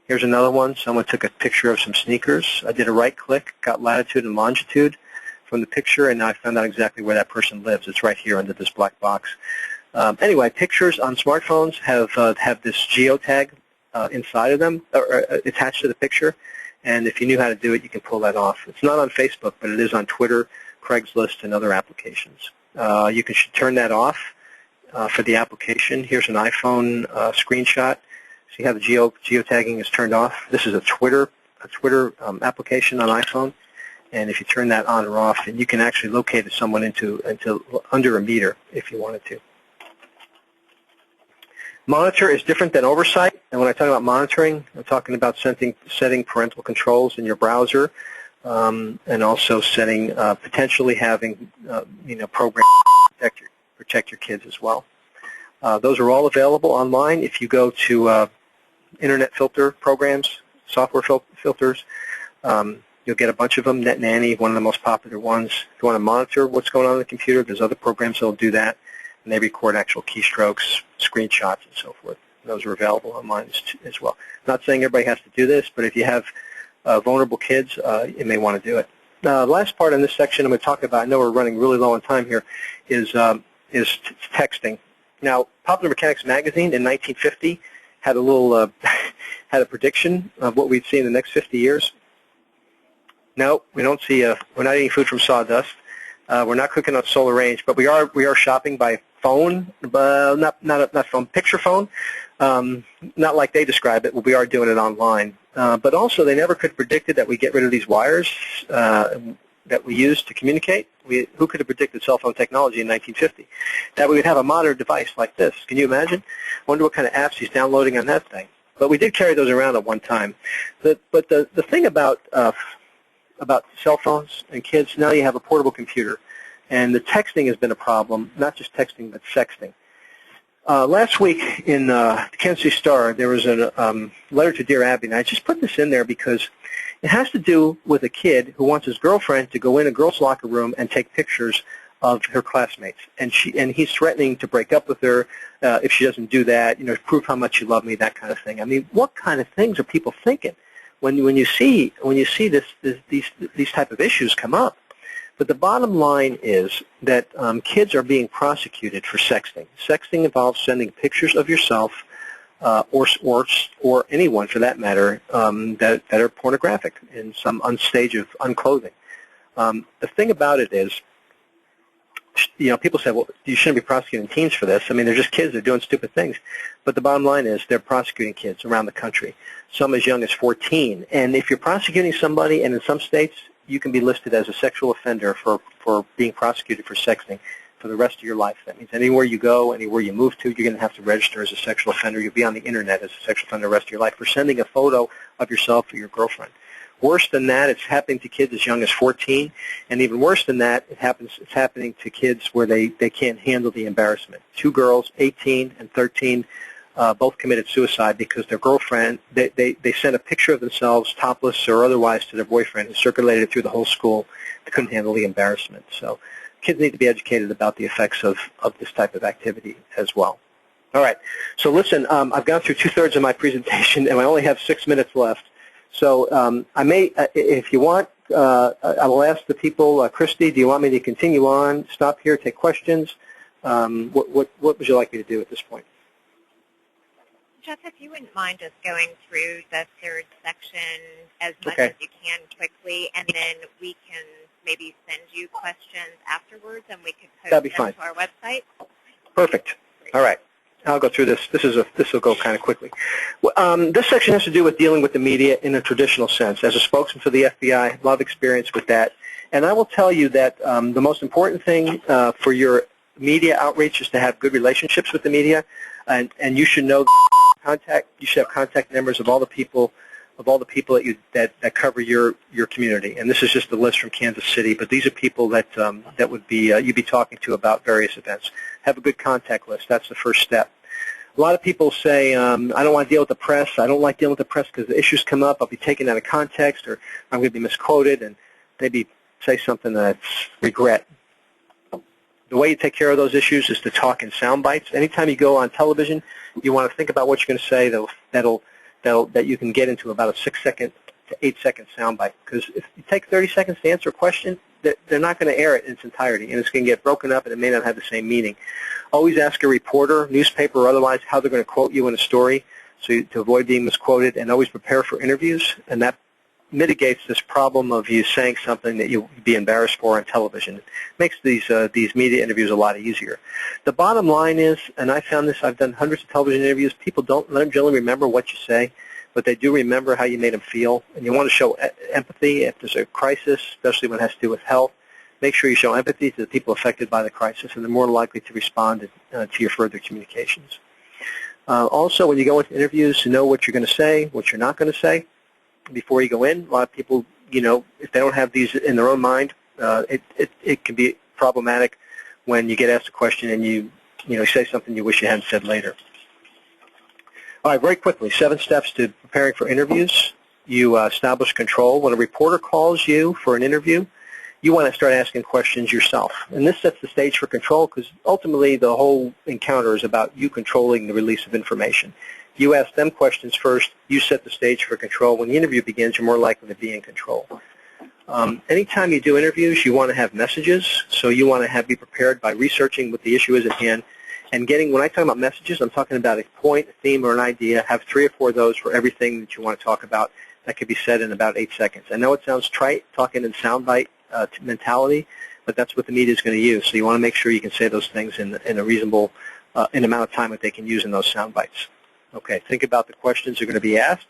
Here's another one. Someone took a picture of some sneakers. I did a right click, got latitude and longitude from the picture, and now I found out exactly where that person lives. It's right here under this black box. Anyway, pictures on smartphones have this geotag inside of them, or attached to the picture, and if you knew how to do it, you can pull that off. It's not on Facebook, but it is on Twitter, Craigslist, and other applications. You can turn that off for the application. Here's an iPhone screenshot. See how the geotagging is turned off? This is a Twitter application on iPhone, and if you turn that on or off, and you can actually locate someone into under a meter if you wanted to. Monitor is different than oversight, and when I talk about monitoring, I'm talking about setting parental controls in your browser, and also setting potentially having programs to protect your kids as well. Those are all available online. If you go to Internet filter programs, software filters, you'll get a bunch of them. NetNanny, one of the most popular ones. If you want to monitor what's going on in the computer, there's other programs that will do that, and they record actual keystrokes, screenshots, and so forth. Those are available online as well. Not saying everybody has to do this, but if you have vulnerable kids, you may want to do it. The last part in this section I'm going to talk about, I know we're running really low on time here, is texting. Now, Popular Mechanics magazine in 1950 had a little had a prediction of what we'd see in the next 50 years. No, we don't see. We're not eating food from sawdust. We're not cooking on solar range, but we are shopping by phone, but not phone, picture phone. Not like they describe it. We are doing it online. But also, they never could have predicted that we get rid of these wires that we use to communicate. Who could have predicted cell phone technology in 1950? That we would have a modern device like this. Can you imagine? I wonder what kind of apps he's downloading on that thing. But we did carry those around at one time. But the thing about cell phones and kids, now you have a portable computer. And the texting has been a problem, not just texting, but sexting. Last week in the Kansas City Star, there was a letter to Dear Abby, and I just put this in there because it has to do with a kid who wants his girlfriend to go in a girl's locker room and take pictures of her classmates, and he's threatening to break up with her if she doesn't do that. Prove how much you love me, that kind of thing. I mean, what kind of things are people thinking when you see these type of issues come up? But the bottom line is that kids are being prosecuted for sexting. Sexting involves sending pictures of yourself or anyone, for that matter, that are pornographic in some stage of unclothing. The thing about it is, people say, well, you shouldn't be prosecuting teens for this. I mean, they're just kids. They're doing stupid things. But the bottom line is they're prosecuting kids around the country, some as young as 14. And if you're prosecuting somebody, and in some states, you can be listed as a sexual offender for being prosecuted for sexting for the rest of your life. That means anywhere you go, anywhere you move to, you're going to have to register as a sexual offender. You'll be on the Internet as a sexual offender the rest of your life for sending a photo of yourself or your girlfriend. Worse than that, it's happening to kids as young as 14, and even worse than that, it's happening to kids where they can't handle the embarrassment. 2 girls, 18 and 13, both committed suicide because their girlfriend, they sent a picture of themselves, topless or otherwise, to their boyfriend and circulated it through the whole school. They couldn't handle the embarrassment. So kids need to be educated about the effects of this type of activity as well. All right. So listen, I've gone through 2/3 of my presentation, and I only have 6 minutes left. So I may, if you want, I will ask the people, Christy, do you want me to continue on, stop here, take questions? What would you like me to do at this point? Jeff, if you wouldn't mind just going through the 3rd section as much as you can quickly, and then we can maybe send you questions afterwards, and we could post them to our website. Perfect. All right. I'll go through this. This will go kind of quickly. This section has to do with dealing with the media in a traditional sense. As a spokesman for the FBI, a lot of experience with that. And I will tell you that the most important thing for your media outreach is to have good relationships with the media, and you should know you should have contact numbers of all the people of all the people that cover your community. And this is just a list from Kansas City, but these are people that would be you'd be talking to about various events. Have a good contact list. That's the first step. A lot of people say, I don't want to deal with the press. I don't like dealing with the press because the issues come up. I'll be taken out of context, or I'm going to be misquoted, and maybe say something that's regret. The way you take care of those issues is to talk in sound bites. Anytime you go on television, you want to think about what you're going to say that you can get into about a 6-second to 8-second sound bite. Because if you take 30 seconds to answer a question, they're not going to air it in its entirety, and it's going to get broken up, and it may not have the same meaning. Always ask a reporter, newspaper or otherwise, how they're going to quote you in a story, to avoid being misquoted, and always prepare for interviews, and that mitigates this problem of you saying something that you'll be embarrassed for on television. It makes these media interviews a lot easier. The bottom line is, and I found this, I've done hundreds of television interviews, people don't generally remember what you say, but they do remember how you made them feel, and you want to show empathy if there's a crisis, especially when it has to do with health. Make sure you show empathy to the people affected by the crisis, and they're more likely to respond to your further communications. Also, when you go into interviews, to know what you're going to say, what you're not going to say before you go in. A lot of people, if they don't have these in their own mind, it can be problematic when you get asked a question and you say something you wish you hadn't said later. All right, very quickly, 7 steps to preparing for interviews. You establish control. When a reporter calls you for an interview, you want to start asking questions yourself. And this sets the stage for control because ultimately the whole encounter is about you controlling the release of information. You ask them questions first. You set the stage for control. When the interview begins, you're more likely to be in control. Anytime you do interviews, you want to have messages. So you want to be prepared by researching what the issue is at hand. And when I talk about messages, I'm talking about a point, a theme, or an idea. Have 3 or 4 of those for everything that you want to talk about that could be said in about 8 seconds. I know it sounds trite, talking in soundbite mentality, but that's what the media is going to use. So you want to make sure you can say those things in a reasonable amount of time that they can use in those sound bites. Okay, think about the questions you're going to be asked,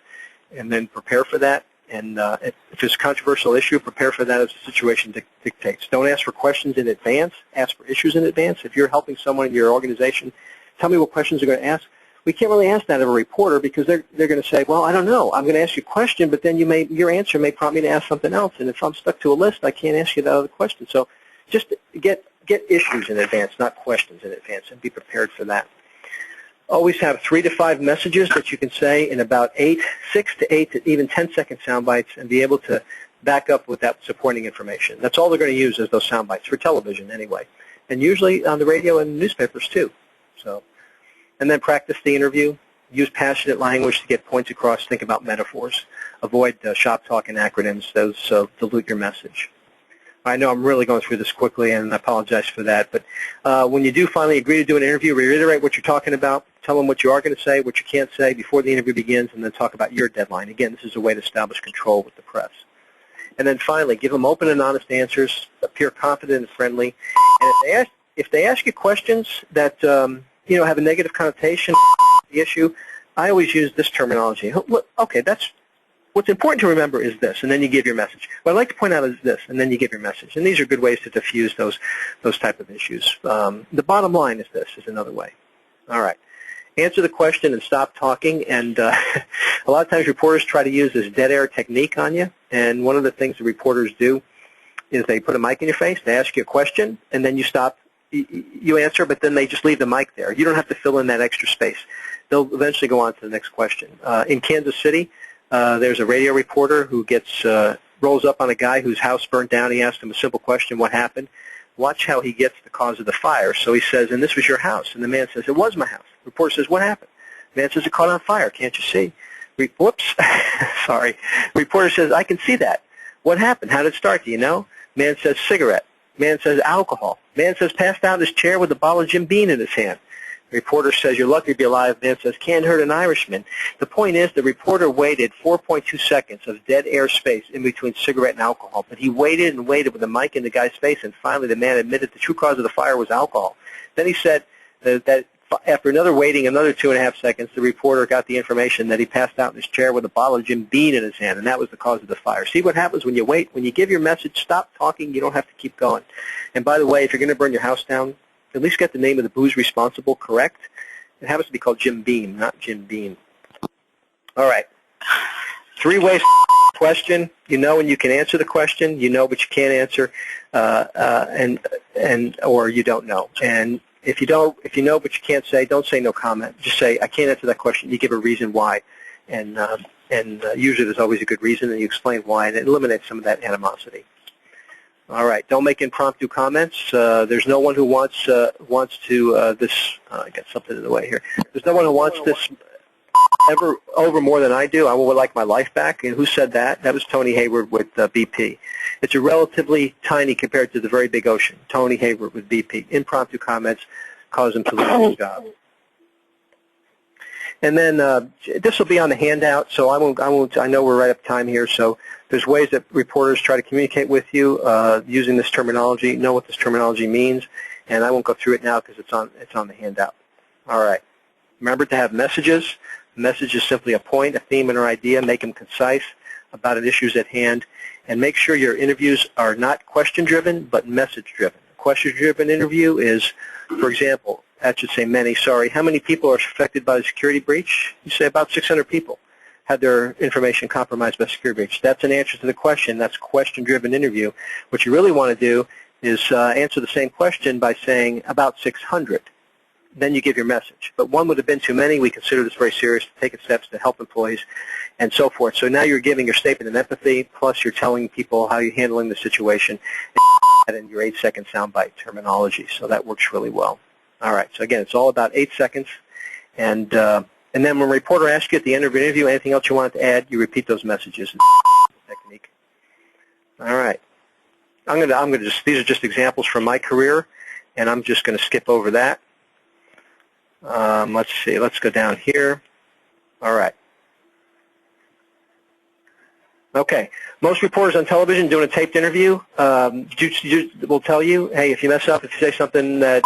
and then prepare for that. And if it's a controversial issue, prepare for that as the situation dictates. Don't ask for questions in advance. Ask for issues in advance. If you're helping someone in your organization, tell me what questions you're going to ask. We can't really ask that of a reporter because they're going to say, well, I don't know. I'm going to ask you a question, but then your answer may prompt me to ask something else. And if I'm stuck to a list, I can't ask you that other question. So just get issues in advance, not questions in advance, and be prepared for that. Always have 3 to 5 messages that you can say in about 6 to 8 to even 10-second sound bites, and be able to back up with that supporting information. That's all they're going to use is those sound bites for television anyway, and usually on the radio and newspapers too. So. And then practice the interview. Use passionate language to get points across. Think about metaphors. Avoid shop talk and acronyms. Those dilute your message. I know I'm really going through this quickly, and I apologize for that. But when you do finally agree to do an interview, reiterate what you're talking about. Tell them what you are going to say, what you can't say before the interview begins, and then talk about your deadline. Again, this is a way to establish control with the press. And then finally, give them open and honest answers. Appear confident and friendly. And if they ask you questions that have a negative connotation to the issue, I always use this terminology. Okay, what's important to remember is this, and then you give your message. What I'd like to point out is this, and then you give your message. And these are good ways to diffuse those type of issues. The bottom line is this, is another way. All right. Answer the question and stop talking. And a lot of times reporters try to use this dead air technique on you. And one of the things the reporters do is they put a mic in your face, they ask you a question, and then you stop. You answer, but then they just leave the mic there. You don't have to fill in that extra space. They'll eventually go on to the next question. In Kansas City, there's a radio reporter who rolls up on a guy whose house burnt down. He asked him a simple question, what happened? Watch how he gets the cause of the fire. So he says, and this was your house. And the man says, it was my house. The reporter says, what happened? The man says, it caught on fire. Can't you see? Whoops. Sorry. The reporter says, I can see that. What happened? How did it start? Do you know? Man says, cigarette. Man says, alcohol. Man says, passed out in his chair with a bottle of Jim Beam in his hand. The reporter says, you're lucky to be alive. Man says, can't hurt an Irishman. The point is, the reporter waited 4.2 seconds of dead air space in between cigarette and alcohol. But he waited and waited with a mic in the guy's face, and finally the man admitted the true cause of the fire was alcohol. Then he said that after another 2.5 seconds, the reporter got the information that he passed out in his chair with a bottle of Jim Beam in his hand, and that was the cause of the fire. See what happens when you wait? When you give your message, stop talking. You don't have to keep going. And by the way, if you're going to burn your house down, at least get the name of the booze responsible correct. It happens to be called Jim Beam, not Jim Beam. All right. 3 ways question. You know when you can answer the question. You know but you can't answer, or you don't know. And if you know but you can't say, don't say no comment. Just say I can't answer that question. You give a reason why, and usually there's always a good reason, and you explain why, and it eliminates some of that animosity. All right. Don't make impromptu comments. There's no one who wants to this. I got something in the way here. There's no one who wants this ever over more than I do. I would like my life back. And who said that? That was Tony Hayward with BP. It's a relatively tiny compared to the very big ocean. Tony Hayward with BP. Impromptu comments cause him to lose his job. And then this will be on the handout, so I won't. I know we're right up time here, so there's ways that reporters try to communicate with you using this terminology. Know what this terminology means, and I won't go through it now because it's on the handout. All right. Remember to have messages. A message is simply a point, a theme, and an idea. Make them concise about issues at hand, and make sure your interviews are not question-driven but message-driven. A question-driven interview is, for example, that should say many, sorry. How many people are affected by the security breach? You say about 600 people had their information compromised by a security breach. That's an answer to the question. That's question-driven interview. What you really want to do is answer the same question by saying about 600. Then you give your message. But one would have been too many. We consider this very serious, taking steps to help employees and so forth. So now you're giving your statement of empathy, plus you're telling people how you're handling the situation, and in your 8-second soundbite terminology. So that works really well. All right. So again, it's all about 8 seconds, and then when a reporter asks you at the end of an interview anything else you want to add, you repeat those messages. Technique. All right. I'm gonna just, these are just examples from my career, and I'm just going to skip over that. Let's see. Let's go down here. All right. Okay. Most reporters on television doing a taped interview will tell you, hey, if you mess up, if you say something that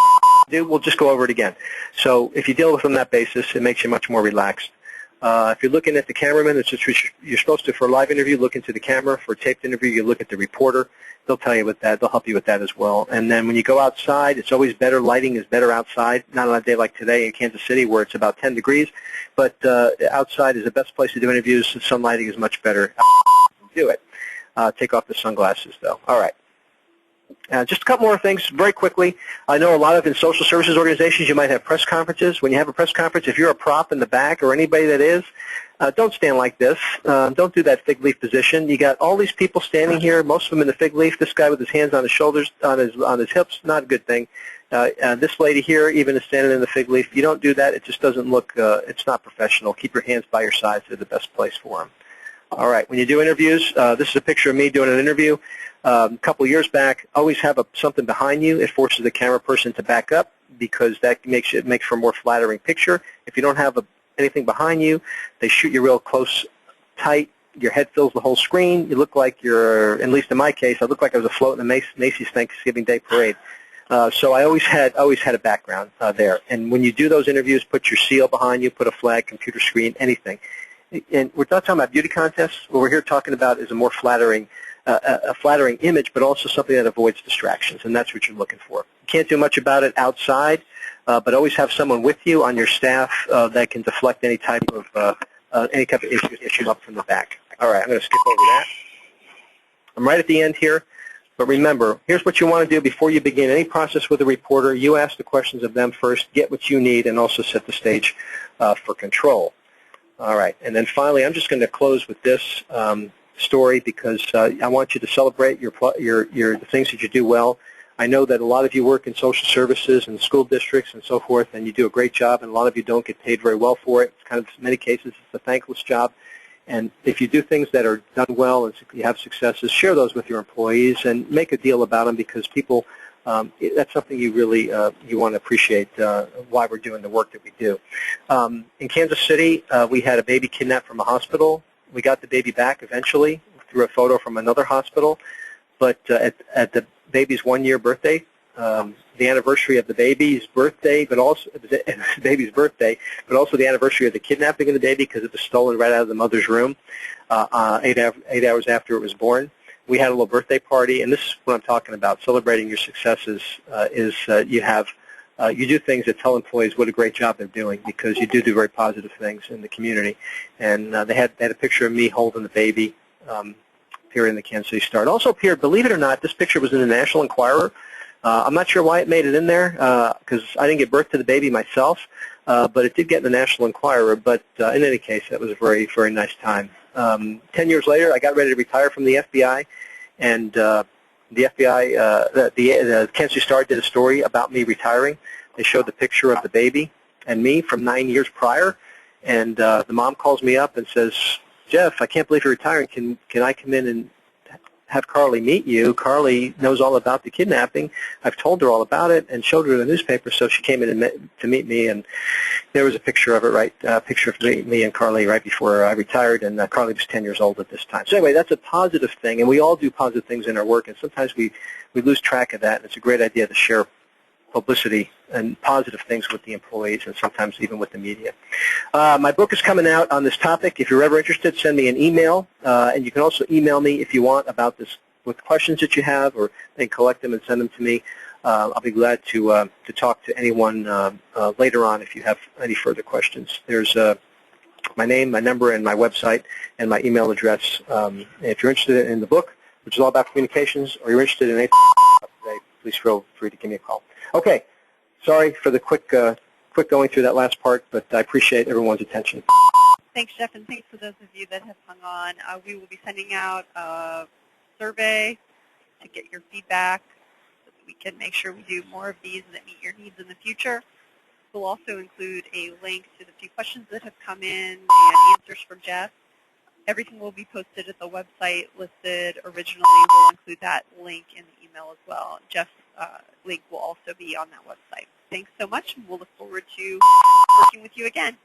we'll just go over it again. So if you deal with them on that basis, it makes you much more relaxed. If you're looking at the cameraman, it's just you're supposed to, for a live interview, look into the camera. For a taped interview, you look at the reporter. They'll tell you with that. They'll help you with that as well. And then when you go outside, it's always better. Lighting is better outside. Not on a day like today in Kansas City where it's about 10 degrees, but outside is the best place to do interviews. The sun lighting is much better. Do it. Take off the sunglasses, though. All right. Just a couple more things very quickly. I know a lot of in social services organizations you might have press conferences. When you have a press conference, if you're a prop in the back or anybody that is, don't stand like this. Don't do that fig leaf position. You got all these people standing here, most of them in the fig leaf. This guy with his hands on his shoulders, on his hips, not a good thing. This lady here even is standing in the fig leaf. You don't do that. It just doesn't look, it's not professional. Keep your hands by your sides. They're the best place for them. All right. When you do interviews, this is a picture of me doing an interview. A couple of years back, always have something behind you. It forces the camera person to back up because that makes for a more flattering picture. If you don't have anything behind you, they shoot you real close, tight. Your head fills the whole screen. You look like you're, at least in my case, I look like I was afloat in the Macy's Thanksgiving Day Parade. So I always had a background there. And when you do those interviews, put your seal behind you, put a flag, computer screen, anything. And we're not talking about beauty contests. What we're here talking about is a more flattering, a flattering image, but also something that avoids distractions, and that's what you're looking for. You can't do much about it outside, but always have someone with you on your staff that can deflect any type of issue up from the back. All right, I'm going to skip over that. I'm right at the end here, but remember, here's what you want to do before you begin any process with a reporter. You ask the questions of them first, get what you need, and also set the stage for control. All right, and then finally, I'm just going to close with this story because I want you to celebrate the things that you do well. I know that a lot of you work in social services and school districts and so forth, and you do a great job, and a lot of you don't get paid very well for it. It's kind of, in many cases, it's a thankless job. And if you do things that are done well and you have successes, share those with your employees and make a deal about them because people, that's something you really you want to appreciate why we're doing the work that we do. In Kansas City, we had a baby kidnapped from a hospital. We got the baby back eventually through a photo from another hospital. But at the baby's 1-year birthday, the anniversary of the baby's birthday, but also the the anniversary of the kidnapping of the baby because it was stolen right out of the mother's room 8 hours after it was born. We had a little birthday party, and this is what I'm talking about. Celebrating your successes is you have you do things that tell employees what a great job they're doing, because you do very positive things in the community. And they had a picture of me holding the baby here in the Kansas City Star. It also appeared, believe it or not, this picture was in the National Enquirer. I'm not sure why it made it in there, because I didn't give birth to the baby myself, but it did get in the National Enquirer. But in any case, that was a very, very nice time. 10 years later, I got ready to retire from the FBI, and the FBI, the Kansas City Star did a story about me retiring. They showed the picture of the baby and me from 9 years prior, and the mom calls me up and says, "Jeff, I can't believe you're retiring. Can I come in and have Carly meet you? Carly knows all about the kidnapping. I've told her all about it," and showed her the newspaper. So she came in to meet me, and there was a picture of it, a picture of me and Carly right before I retired, and Carly was 10 years old at this time. So anyway, that's a positive thing, and we all do positive things in our work, and sometimes we lose track of that, and it's a great idea to share publicity and positive things with the employees, and sometimes even with the media. My book is coming out on this topic. If you're ever interested, send me an email, and you can also email me if you want about this with questions that you have, or then collect them and send them to me. I'll be glad to talk to anyone later on if you have any further questions. There's my name, my number, and my website, and my email address. If you're interested in the book, which is all about communications, or you're interested in anything today, please feel free to give me a call. Okay, sorry for the quick going through that last part, but I appreciate everyone's attention. Thanks, Jeff, and thanks for those of you that have hung on. We will be sending out a survey to get your feedback so that we can make sure we do more of these that meet your needs in the future. We'll also include a link to the few questions that have come in and answers from Jeff. Everything will be posted at the website listed originally. We'll include that link in the email as well. Jeff's link will also be on that website. Thanks so much, and we'll look forward to working with you again.